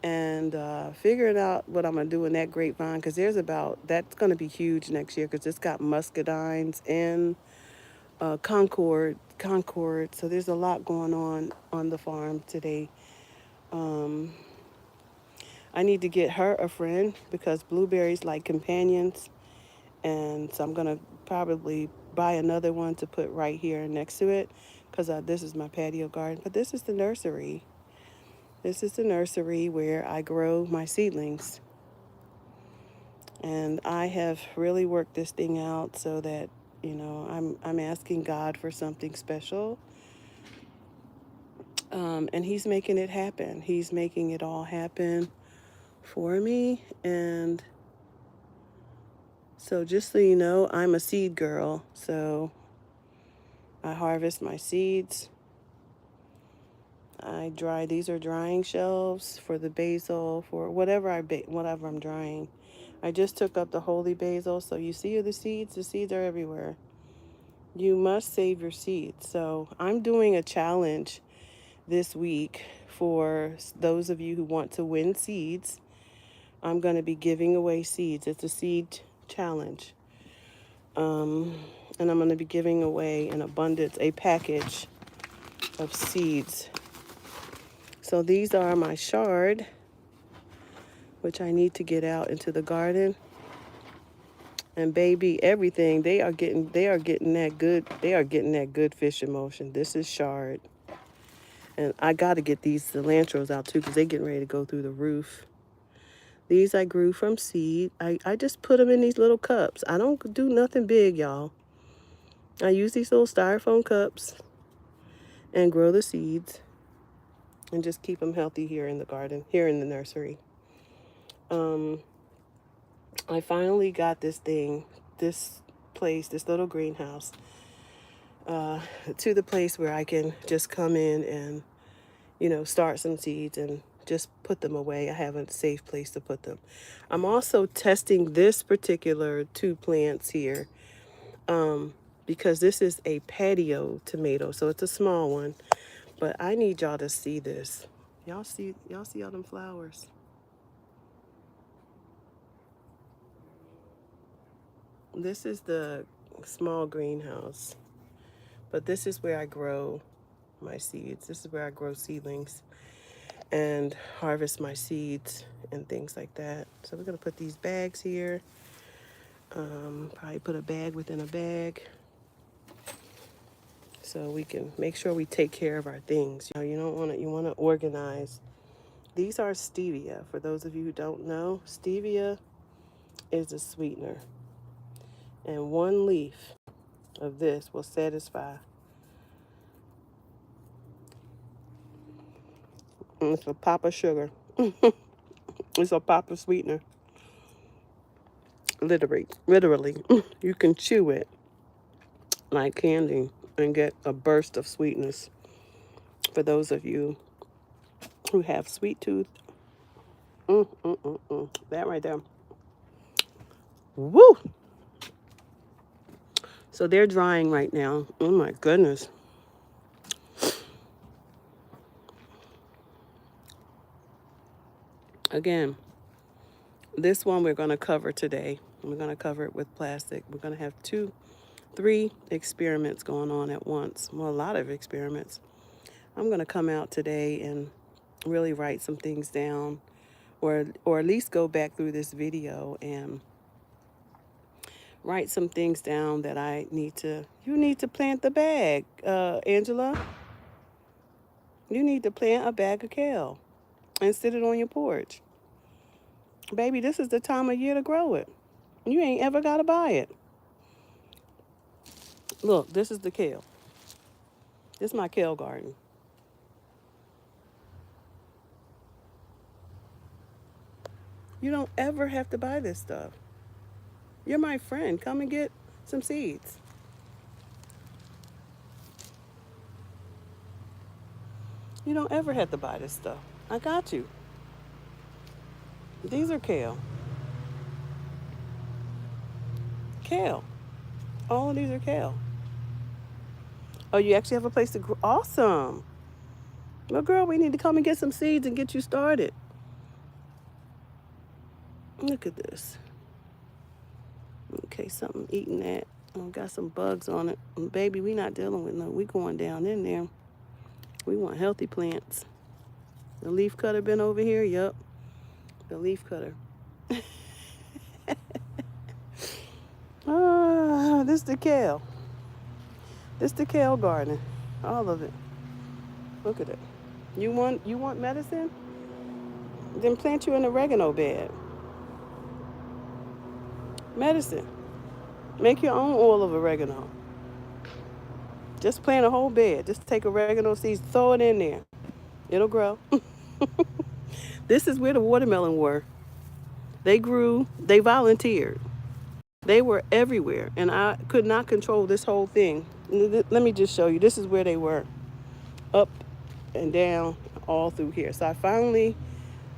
And figuring out what I'm going to do in that grapevine, because that's going to be huge next year because it's got muscadines and Concord. So there's a lot going on the farm today. I need to get her a friend because blueberries like companions. And so I'm going to probably buy another one to put right here next to it because this is my patio garden. But this is the nursery. This is the nursery where I grow my seedlings. And I have really worked this thing out so that, I'm asking God for something special. And he's making it happen. He's making it all happen for me. And so just so you know, I'm a seed girl. So I harvest my seeds. These are drying shelves for the basil, for whatever I'm drying. I just took up the holy basil, so you see the seeds are everywhere. You must save your seeds. So I'm doing a challenge this week for those of you who want to win seeds. I'm going to be giving away seeds. It's a seed challenge. And I'm going to be giving away a package of seeds. So these are my chard, which I need to get out into the garden. And baby, everything, they are getting that good fish emotion. This is chard. And I got to get these cilantros out too because they're getting ready to go through the roof. These I grew from seed. I just put them in these little cups. I don't do nothing big, y'all. I use these little styrofoam cups and grow the seeds and just keep them healthy here in the garden, here in the nursery. I finally got this little greenhouse, to the place where I can just come in and, start some seeds and just put them away. I have a safe place to put them. I'm also testing this particular 2 plants here, because this is a patio tomato, so it's a small one. But I need y'all to see this. Y'all see all them flowers? This is the small greenhouse But this is where I grow my seeds. This is where I grow seedlings and harvest my seeds and things like that. So we're gonna put these bags here. Probably put a bag within a bag so we can make sure we take care of our things. You know, you want to organize. These are stevia. For those of you who don't know, stevia is a sweetener, and one leaf of this will satisfy. And it's a pop of sugar. It's a pop of sweetener. Literally, you can chew it like candy and get a burst of sweetness. For those of you who have sweet tooth, that right there. Woo! So they're drying right now. Oh my goodness. Again, this one we're going to cover today. We're going to cover it with plastic. We're going to have 3 experiments going on at once. Well, a lot of experiments. I'm going to come out today and really write some things down, or at least go back through this video and write some things down that you need to plant the bag, Angela. You need to plant a bag of kale and sit it on your porch. Baby, this is the time of year to grow it. You ain't ever got to buy it. Look, this is the kale. This is my kale garden. You don't ever have to buy this stuff. You're my friend. Come and get some seeds. You don't ever have to buy this stuff. I got you. These are kale. Kale. All of these are kale. Oh, you actually have a place to grow? Awesome. Well, girl, we need to come and get some seeds and get you started. Look at this. Okay, something eating that. Oh, got some bugs on it. And baby, we not dealing with no. We going down in there. We want healthy plants. The leaf cutter been over here? Yup. The leaf cutter. This the kale. This the kale garden. All of it. Look at it. You want medicine? Then plant you an oregano bed. Medicine. Make your own oil of oregano. Just plant a whole bed. Just take oregano seeds, throw it in there. It'll grow. This is where the watermelon were. They grew, they volunteered. They were everywhere, and I could not control this whole thing. Let me just show you. This is where they were. Up and down, all through here. So I finally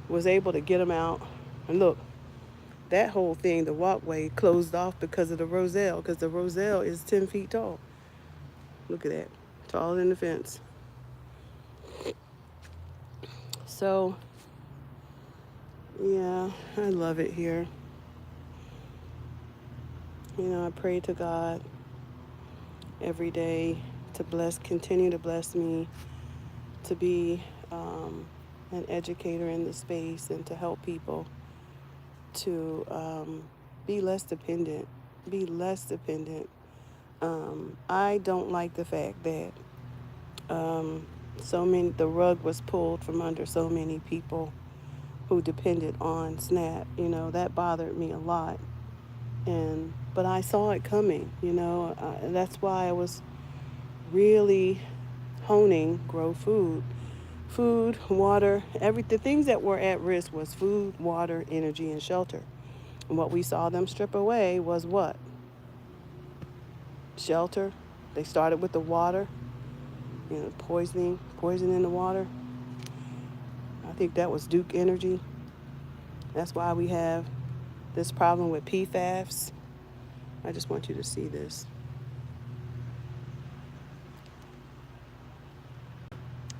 was able to get them out. And look, that whole thing, the walkway, closed off because of the roselle, because the roselle is 10 feet tall. Look at that. Taller than the fence. So, yeah, I love it here. You know, I pray to God every day to continue to bless me, to be an educator in the space and to help people to be less dependent. I don't like the fact that the rug was pulled from under so many people who depended on SNAP. You know, that bothered me a lot. But I saw it coming, you know. That's why I was really honing grow food, water, the things that were at risk was food, water, energy, and shelter. And what we saw them strip away was what? Shelter. They started with the water, you know, poisoning the water. I think that was Duke Energy. That's why we have this problem with PFAS. I just want you to see this.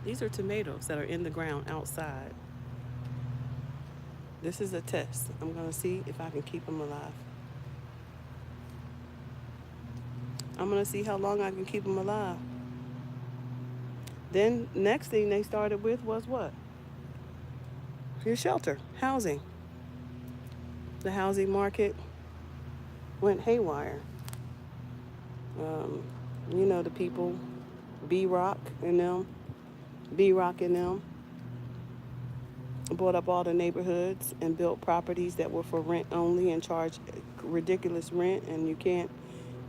These are tomatoes that are in the ground outside. This is a test. I'm going to see if I can keep them alive. I'm going to see how long I can keep them alive. Then next thing they started with was what? Your shelter, housing. The housing market went haywire. Um, you know the people, B-Rock and them, B-Rock and them, bought up all the neighborhoods and built properties that were for rent only and charged ridiculous rent, and you can't,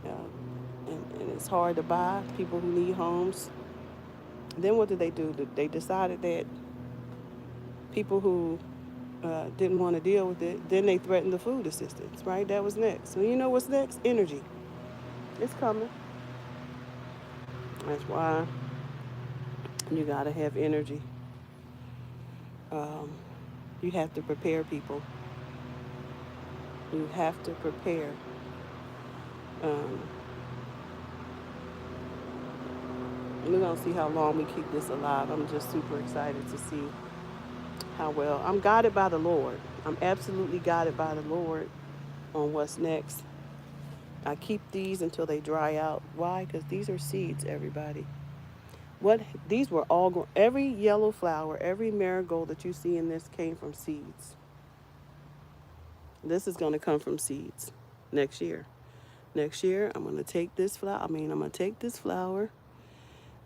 and it's hard to buy. People who need homes. Then what did they do? They decided that people who didn't want to deal with it, then they threatened the food assistance, right? That was next. So you know what's next? Energy. It's coming. That's why you got to have energy. Um, you have to prepare people. You have to prepare. Um, we're going to see how long we keep this alive. I'm just super excited to see how well. I'm guided by the Lord. I'm absolutely guided by the Lord on what's next. I keep these until they dry out. Why? Because these are seeds, everybody. What these were all every yellow flower, every marigold that you see in this came from seeds. This is going to come from seeds next year. Next year, I'm going to take this flower. I'm going to take this flower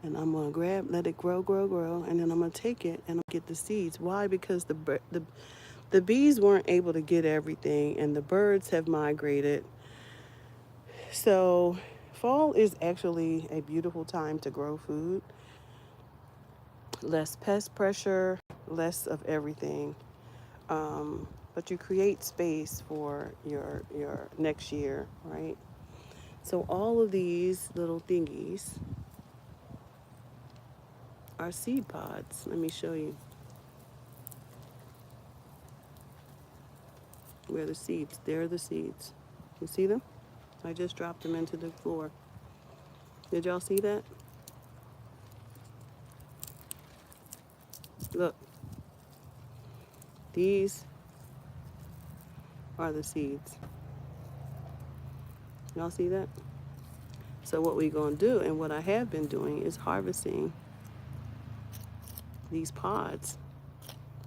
and I'm going to let it grow, and then I'm going to take it and I'll get the seeds. Why? Because the bees weren't able to get everything and the birds have migrated. So, fall is actually a beautiful time to grow food. Less pest pressure, less of everything. But you create space for your next year, right? So all of these little thingies are seed pods. Let me show you where the seeds. They're the seeds. You see them? I just dropped them into the floor. Did y'all see that? Look, these are the seeds. Y'all see that? So what we're going to do, and what I have been doing, is harvesting these pods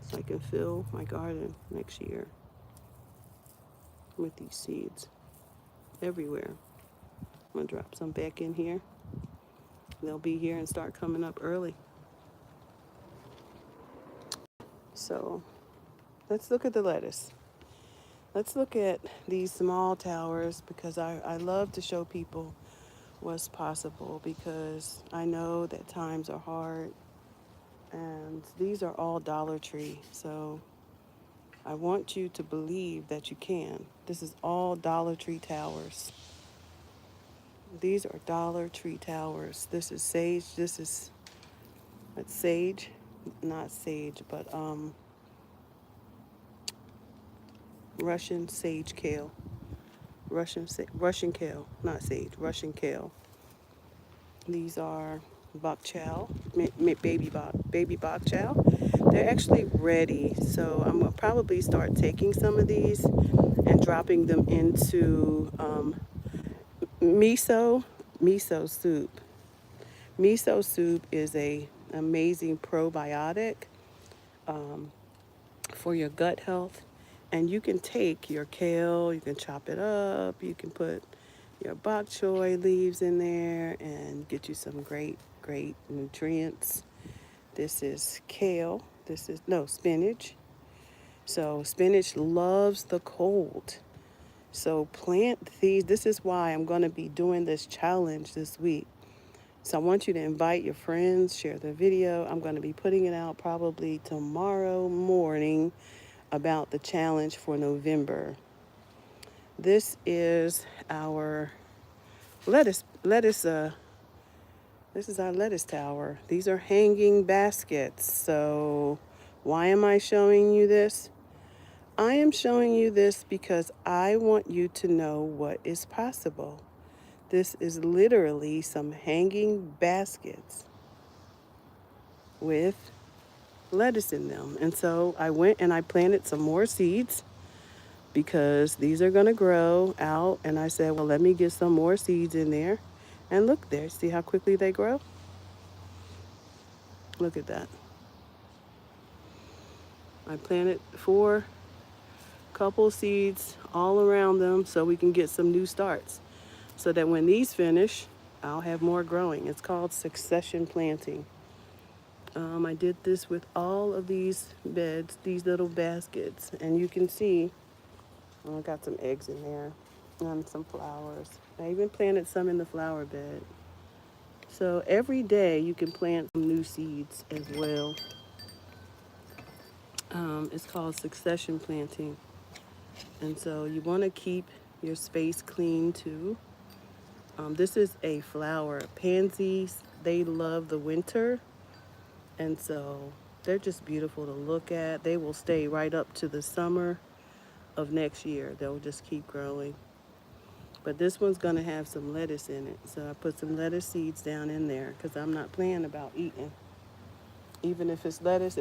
so I can fill my garden next year with these seeds everywhere. I'm going to drop some back in here. They'll be here and start coming up early. So let's look at the lettuce. Let's look at these small towers because I love to show people what's possible because I know that times are hard and these are all Dollar Tree. So I want you to believe that you can. This is all Dollar Tree towers. These are Dollar Tree towers. This is sage. That's sage, not sage, but Russian sage kale. Russian kale, not sage, Russian kale. These are bok chow, baby bok chow. They're actually ready, so I'm gonna probably start taking some of these and dropping them into miso soup. Miso soup is a amazing probiotic for your gut health. And you can take your kale, you can chop it up, you can put your bok choy leaves in there and get you some great nutrients. This is kale. Spinach. So spinach loves the cold. So plant these. This is why I'm going to be doing this challenge this week. So I want you to invite your friends, share the video. I'm going to be putting it out probably tomorrow morning about the challenge for November. This is our lettuce. This is our lettuce tower. These are hanging baskets. So why am I showing you this? I am showing you this because I want you to know what is possible. This is literally some hanging baskets with lettuce in them. And so I went and I planted some more seeds because these are going to grow out. And I said, well, let me get some more seeds in there. And look there, see how quickly they grow? Look at that. I planted 4 couple seeds all around them so we can get some new starts. So that when these finish, I'll have more growing. It's called succession planting. I did this with all of these beds, these little baskets, and you can see I got some eggs in there and some flowers. I even planted some in the flower bed. So every day you can plant some new seeds as well. It's called succession planting. And so you want to keep your space clean too. This is a flower. Pansies, they love the winter. And so they're just beautiful to look at. They will stay right up to the summer of next year. They'll just keep growing. But this one's going to have some lettuce in it. So I put some lettuce seeds down in there because I'm not playing about eating. Even if it's lettuce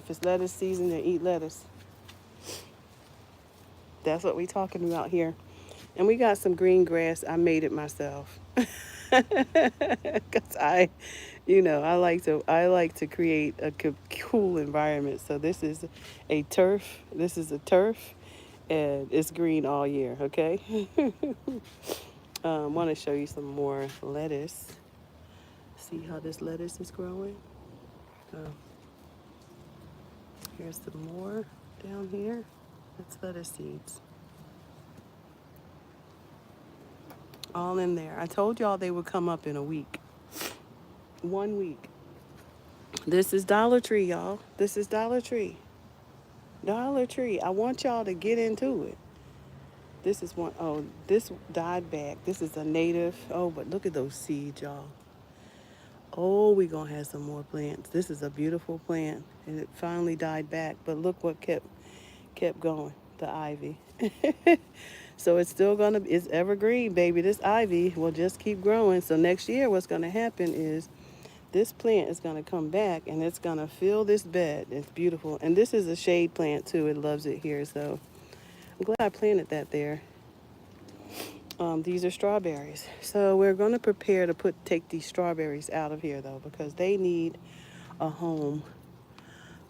season, then eat lettuce. That's what we're talking about here. And we got some green grass. I made it myself. Cuz I like to create a cool environment. So this is a turf. This is a turf and it's green all year, okay? Want to show you some more lettuce. See how this lettuce is growing? Uh, Here's some more down here. That's lettuce seeds. All in there. I told y'all they would come up in a week. 1 week. This is Dollar Tree, y'all. This is Dollar Tree. Dollar Tree. I want y'all to get into it. This is one. Oh, this died back. This is a native. Oh, but look at those seeds, y'all. Oh, we gonna have some more plants. This is a beautiful plant, and it finally died back. But look what kept going. The ivy. So it's still it's evergreen, baby. This ivy will just keep growing. So next year, what's gonna happen is this plant is gonna come back and it's gonna fill this bed. It's beautiful, and this is a shade plant too. It loves it here. So I'm glad I planted that there. These are strawberries. So we're going to prepare to take these strawberries out of here though, because they need a home.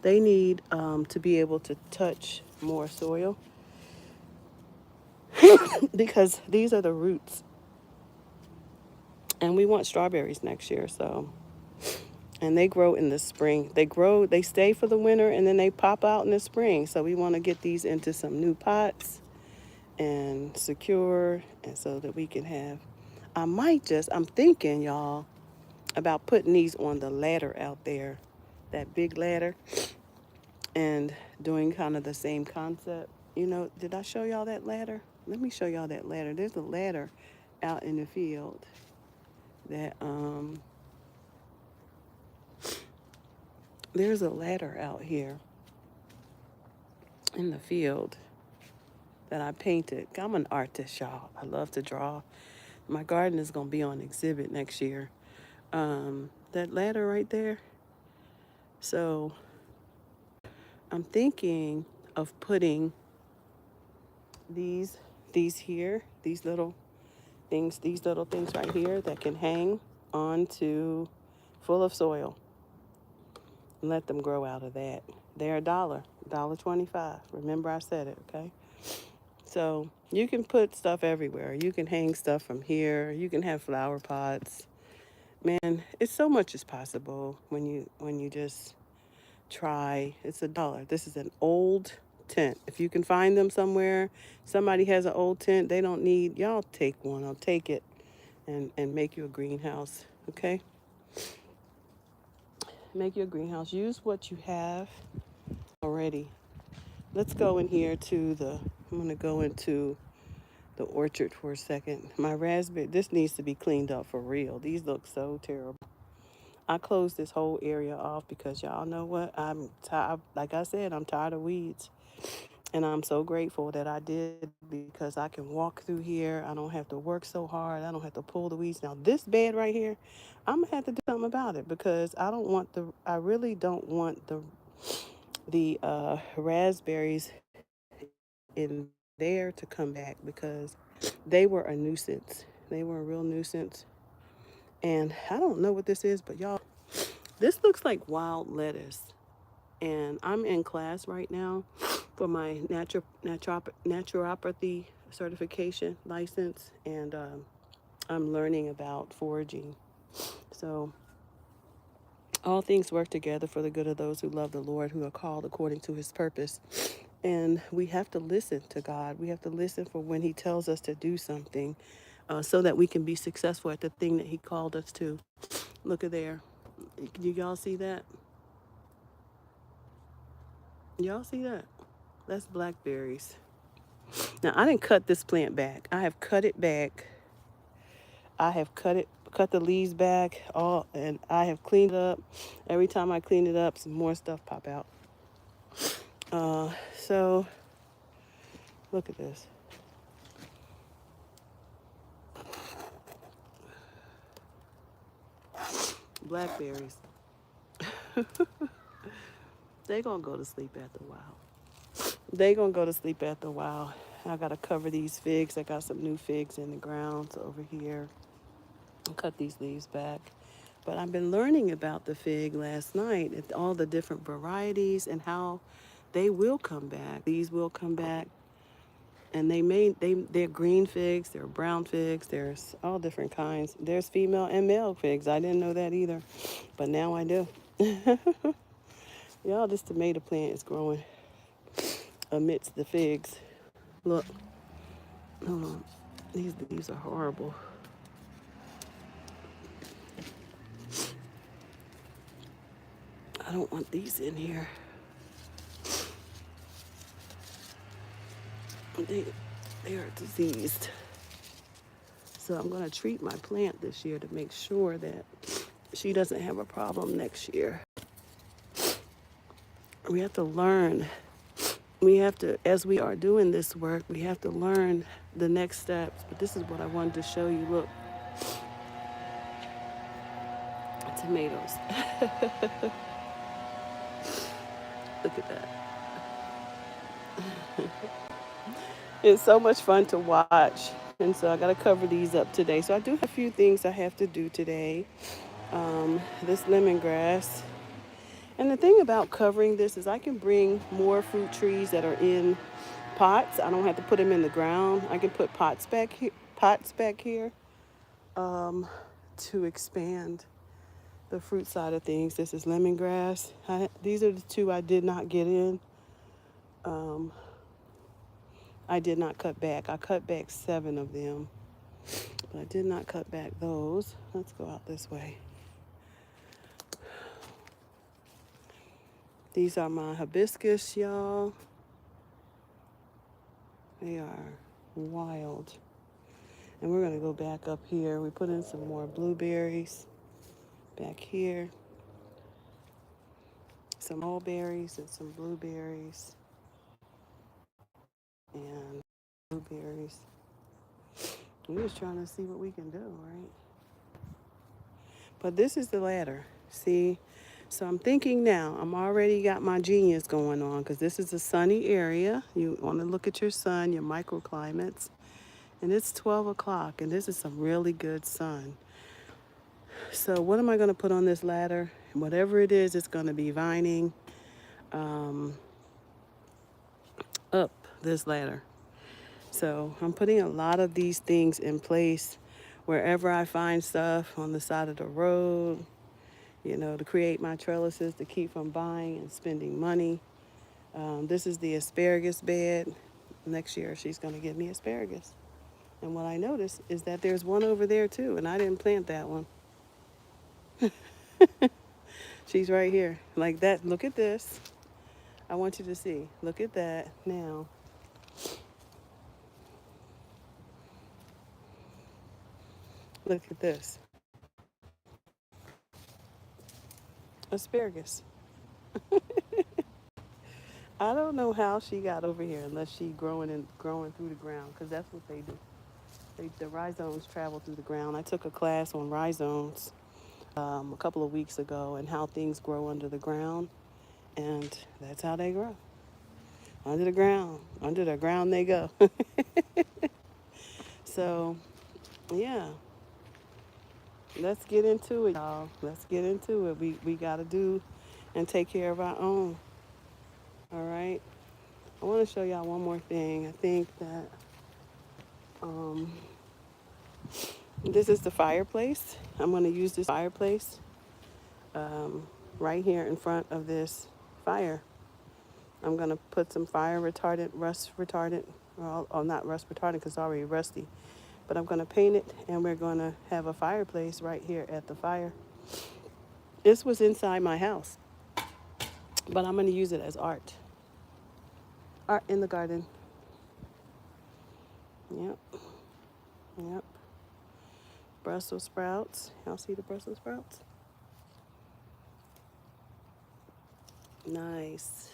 They need to be able to touch more soil because these are the roots. And we want strawberries next year. So, and they grow in the spring. They stay for the winter and then they pop out in the spring. So we want to get these into some new pots and secure, and so that we can have. I'm thinking, y'all, about putting these on the ladder out there, that big ladder, and doing kind of the same concept. Did I show y'all that ladder? Let me show y'all that ladder. There's a ladder out in the field that there's a ladder out here in the field that I painted. I'm an artist, y'all. I love to draw. My garden is gonna be on exhibit next year. That ladder right there. So I'm thinking of putting these these little things right here that can hang onto full of soil and let them grow out of that. They're $1.25. Remember I said it, okay? So you can put stuff everywhere. You can hang stuff from here. You can have flower pots. Man, it's so much is possible when you just try. It's $1. This is an old tent. If you can find them somewhere, somebody has an old tent, they don't need, y'all take one. I'll take it and make you a greenhouse. Okay? Make you a greenhouse. Use what you have already. Let's go in here I'm going to go into the orchard for a second. My raspberry, this needs to be cleaned up for real. These look so terrible. I closed this whole area off because y'all know what? I'm tired. Like I said, I'm tired of weeds. And I'm so grateful that I did because I can walk through here. I don't have to work so hard. I don't have to pull the weeds. Now, this bed right here, I'm going to have to do something about it because I really don't want the raspberries in there to come back because they were a nuisance. They were a real nuisance. And I don't know what this is, but y'all, this looks like wild lettuce. And I'm in class right now for my naturopathy certification license, and I'm learning about foraging. So all things work together for the good of those who love the Lord, who are called according to his purpose. And we have to listen to God. We have to listen for when he tells us to do something, so that we can be successful at the thing that he called us to. Look at there. Do y'all see that? Y'all see that? That's blackberries. Now, I didn't cut this plant back. I have cut it back. I have cut the leaves back, all, and I have cleaned it up. Every time I clean it up, some more stuff pop out. So look at this. Blackberries. They gonna go to sleep after a while. They gonna go to sleep after a while. I gotta cover these figs. I got some new figs in the ground over here. I'll cut these leaves back. But I've been learning about the fig last night, and all the different varieties and how they will come back. These will come back. And they're green figs, they're brown figs, there's all different kinds. There's female and male figs. I didn't know that either, but now I do. Y'all, this tomato plant is growing amidst the figs. Look, hold on. These are horrible. I don't want these in here. They, they are diseased. So I'm going to treat my plant this year to make sure that she doesn't have a problem next year. We have to learn. We have to, as we are doing this work, we have to learn the next steps. But this is what I wanted to show you. Look, tomatoes. Look at that. It's so much fun to watch. And so I got to cover these up today. So I do have a few things I have to do today. This lemongrass. And the thing about covering this is I can bring more fruit trees that are in pots. I don't have to put them in the ground. I can put pots back here, to expand the fruit side of things. This is lemongrass. These are the two I did not get in. I did not cut back. I cut back 7 of them, but I did not cut back those. Let's go out this way. These are my hibiscus, y'all. They are wild. And we're going to go back up here. We put in some more blueberries back here. Some mulberries and some blueberries. And blueberries. We're just trying to see what we can do, right? But this is the ladder. See? So I'm thinking now, I'm already got my genius going on, because this is a sunny area. You want to look at your sun, your microclimates. And it's 12 o'clock, and this is some really good sun. So what am I going to put on this ladder? Whatever it is, it's going to be vining up this ladder. So I'm putting a lot of these things in place wherever I find stuff on the side of the road, to create my trellises, to keep from buying and spending money. This is the asparagus bed. Next year, she's going to give me asparagus. And what I noticed is that there's one over there too, and I didn't plant that one. She's right here, like that. Look at this. I want you to see. Look at that now. Look at this. Asparagus. I don't know how she got over here unless she growing through the ground, because that's what they do. The rhizomes travel through the ground. I took a class on rhizomes a couple of weeks ago, and how things grow under the ground, and that's how they grow. Under the ground. Under the ground they go. So, yeah. let's get into it, y'all. Let's get into it. We gotta do and take care of our own. All right. I want to show y'all one more thing. I think that um, this is the fireplace. I'm going to use this fireplace um, right here in front of this fire. I'm going to put some fire retardant, rust retardant, well, oh, not rust retardant because it's already rusty, but I'm going to paint it and we're going to have a fireplace right here at the fire. This was inside my house, but I'm going to use it as art. Art in the garden. Yep, yep. Brussels sprouts. Y'all see the Brussels sprouts? Nice.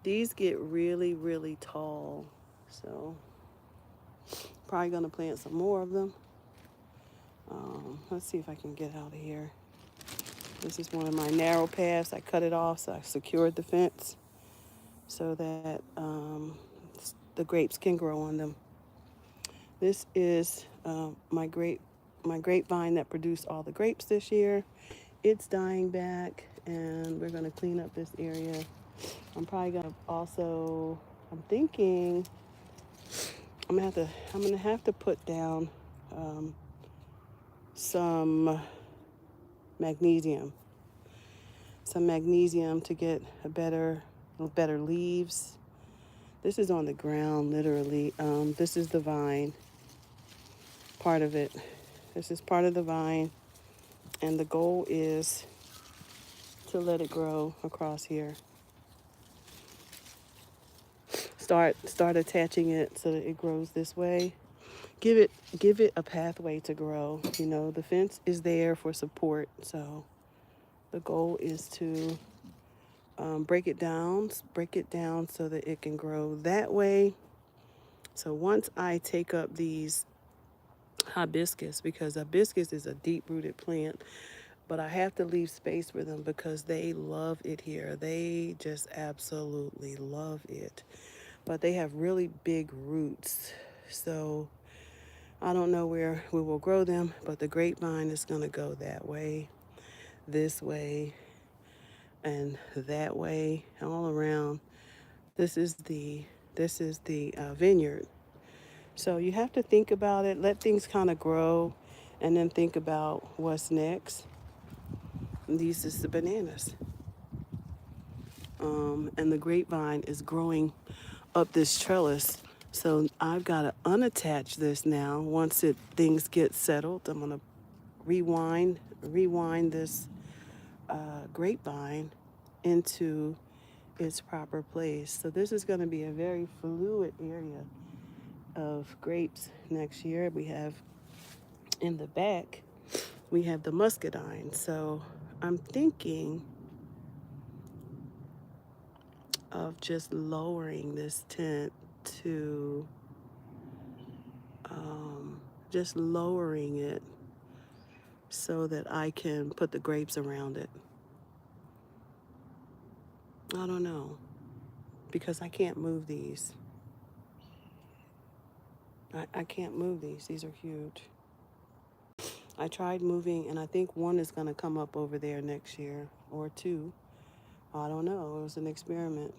These get really, really tall. So probably gonna plant some more of them. Let's see if I can get out of here. This is one of my narrow paths. I cut it off, so I secured the fence so that the grapes can grow on them. This is my grapevine that produced all the grapes this year. It's dying back, and we're gonna clean up this area. I'm probably gonna also. I'm thinking I'm gonna have to put down um, some magnesium, to get better leaves. This is on the ground, literally. This is the vine, part of it. This is part of the vine, and the goal is to let it grow across here. Start attaching it so that it grows this way. Give it a pathway to grow. You know, the fence is there for support, so the goal is to break it down so that it can grow that way. So once I take up these hibiscus, because hibiscus is a deep-rooted plant, but I have to leave space for them because they love it here. They just absolutely love it. But they have really big roots. So I don't know where we will grow them, but the grapevine is going to go that way, this way, and that way, all around. This is the vineyard. So you have to think about it, let things kind of grow, and then think about what's next. And these is the bananas, and the grapevine is growing up this trellis. So I've got to unattach this now. Once things get settled, I'm gonna rewind this grapevine into its proper place. So this is going to be a very fluid area of grapes next year. We have in the back, we have the muscadine. So I'm thinking of just lowering this tent to just lowering it so that I can put the grapes around it. I don't know, because I can't move these. I can't move these. These are huge. I tried moving, and I think one is going to come up over there next year, or two. I don't know. It was an experiment.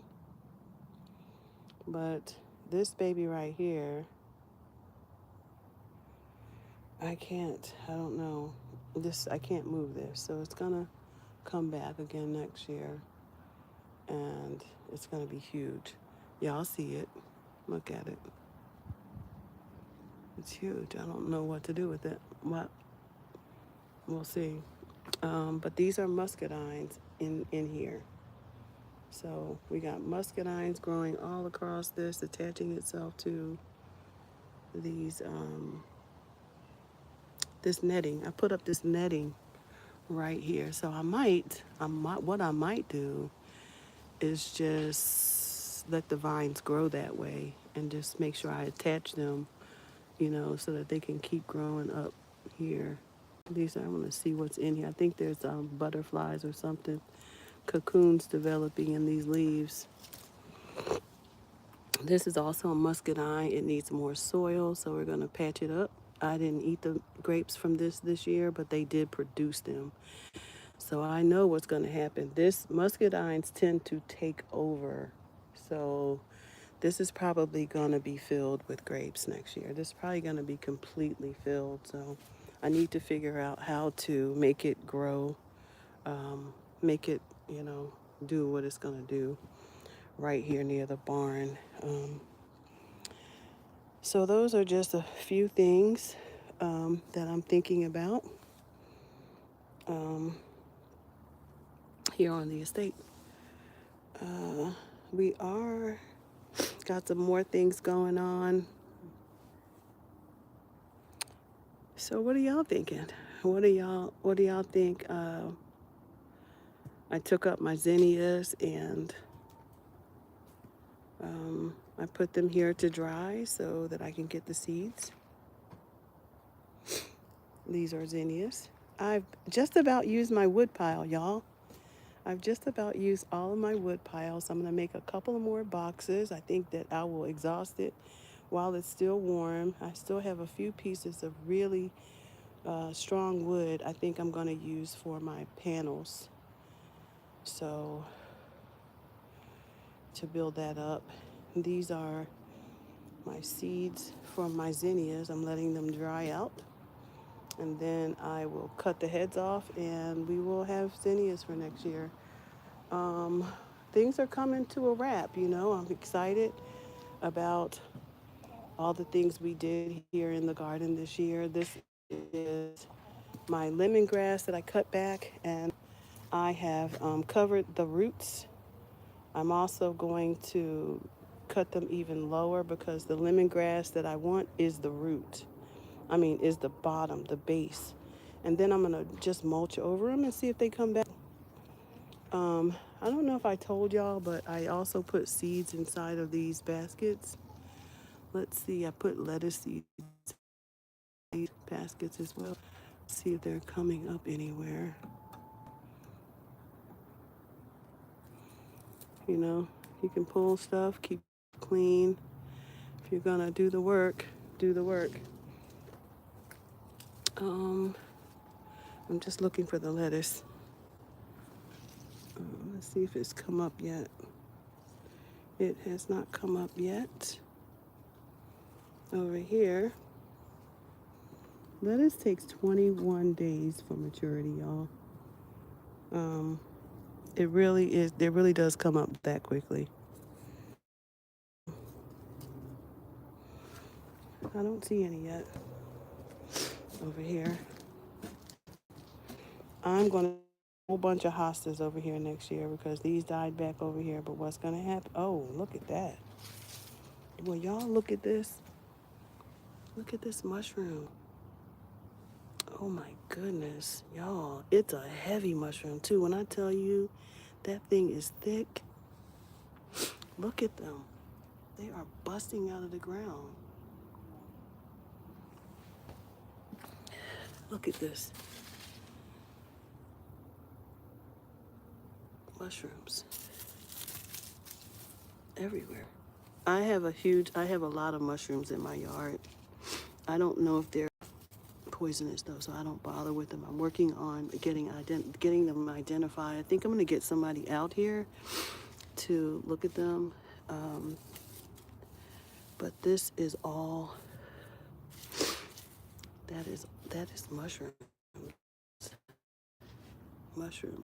But this baby right here, I can't. I don't know. I can't move this. So it's going to come back again next year, and it's going to be huge. Y'all see it. Look at it. It's huge. I don't know what to do with it. What? We'll see. But these are muscadines in here. So we got muscadines growing all across this, attaching itself to these this netting. I put up this netting right here. So what I might do is just let the vines grow that way and just make sure I attach them, so that they can keep growing up here. I want to see what's in here. I think there's butterflies or something, cocoons developing in these leaves. This is also a muscadine. It needs more soil, so we're going to patch it up. I didn't eat the grapes from this year, but they did produce them. So I know what's going to happen. This muscadines tend to take over. So this is probably going to be filled with grapes next year. This is probably going to be completely filled. So I need to figure out how to make it grow, make it, do what it's going to do right here near the barn. So those are just a few things that I'm thinking about um, here on the estate. We are got some more things going on. So what are y'all thinking? What do y'all think? I took up my zinnias and I put them here to dry so that I can get the seeds. These are zinnias. I've just about used my wood pile, y'all. I've just about used all of my wood piles. I'm going to make a couple of more boxes. I think that I will exhaust it while it's still warm. I still have a few pieces of really strong wood I think I'm going to use for my panels. So to build that up, these are my seeds from my zinnias. I'm letting them dry out. And then I will cut the heads off and we will have zinnias for next year. Um, Things are coming to a wrap, I'm excited about all the things we did here in the garden this year. This is my lemongrass that I cut back and I have covered the roots. I'm also going to cut them even lower because the lemongrass that I want is the root. Is the bottom, the base. And then I'm going to just mulch over them and see if they come back. I don't know if I told y'all, but I also put seeds inside of these baskets. Let's see, I put lettuce seeds in these baskets as well. See if they're coming up anywhere. You can pull stuff, keep clean. If you're gonna do the work, do the work. I'm just looking for the lettuce. Let's see if it's come up yet. It has not come up yet. Over here, lettuce takes 21 days for maturity, y'all. It really does come up that quickly. I don't see any yet over here. I'm going to a whole bunch of hostas over here next year because these died back over here. But what's going to happen? Oh, look at that. Well, y'all look at this. Look at this mushroom. Oh my goodness, y'all. It's a heavy mushroom too. When I tell you that thing is thick, look at them. They are busting out of the ground. Look at this. Mushrooms everywhere. I have a lot of mushrooms in my yard. I don't know if they're poisonous though, so I don't bother with them. I'm working on getting them identified. I think I'm going to get somebody out here to look at them. But this is all, that is mushroom. Mushroom.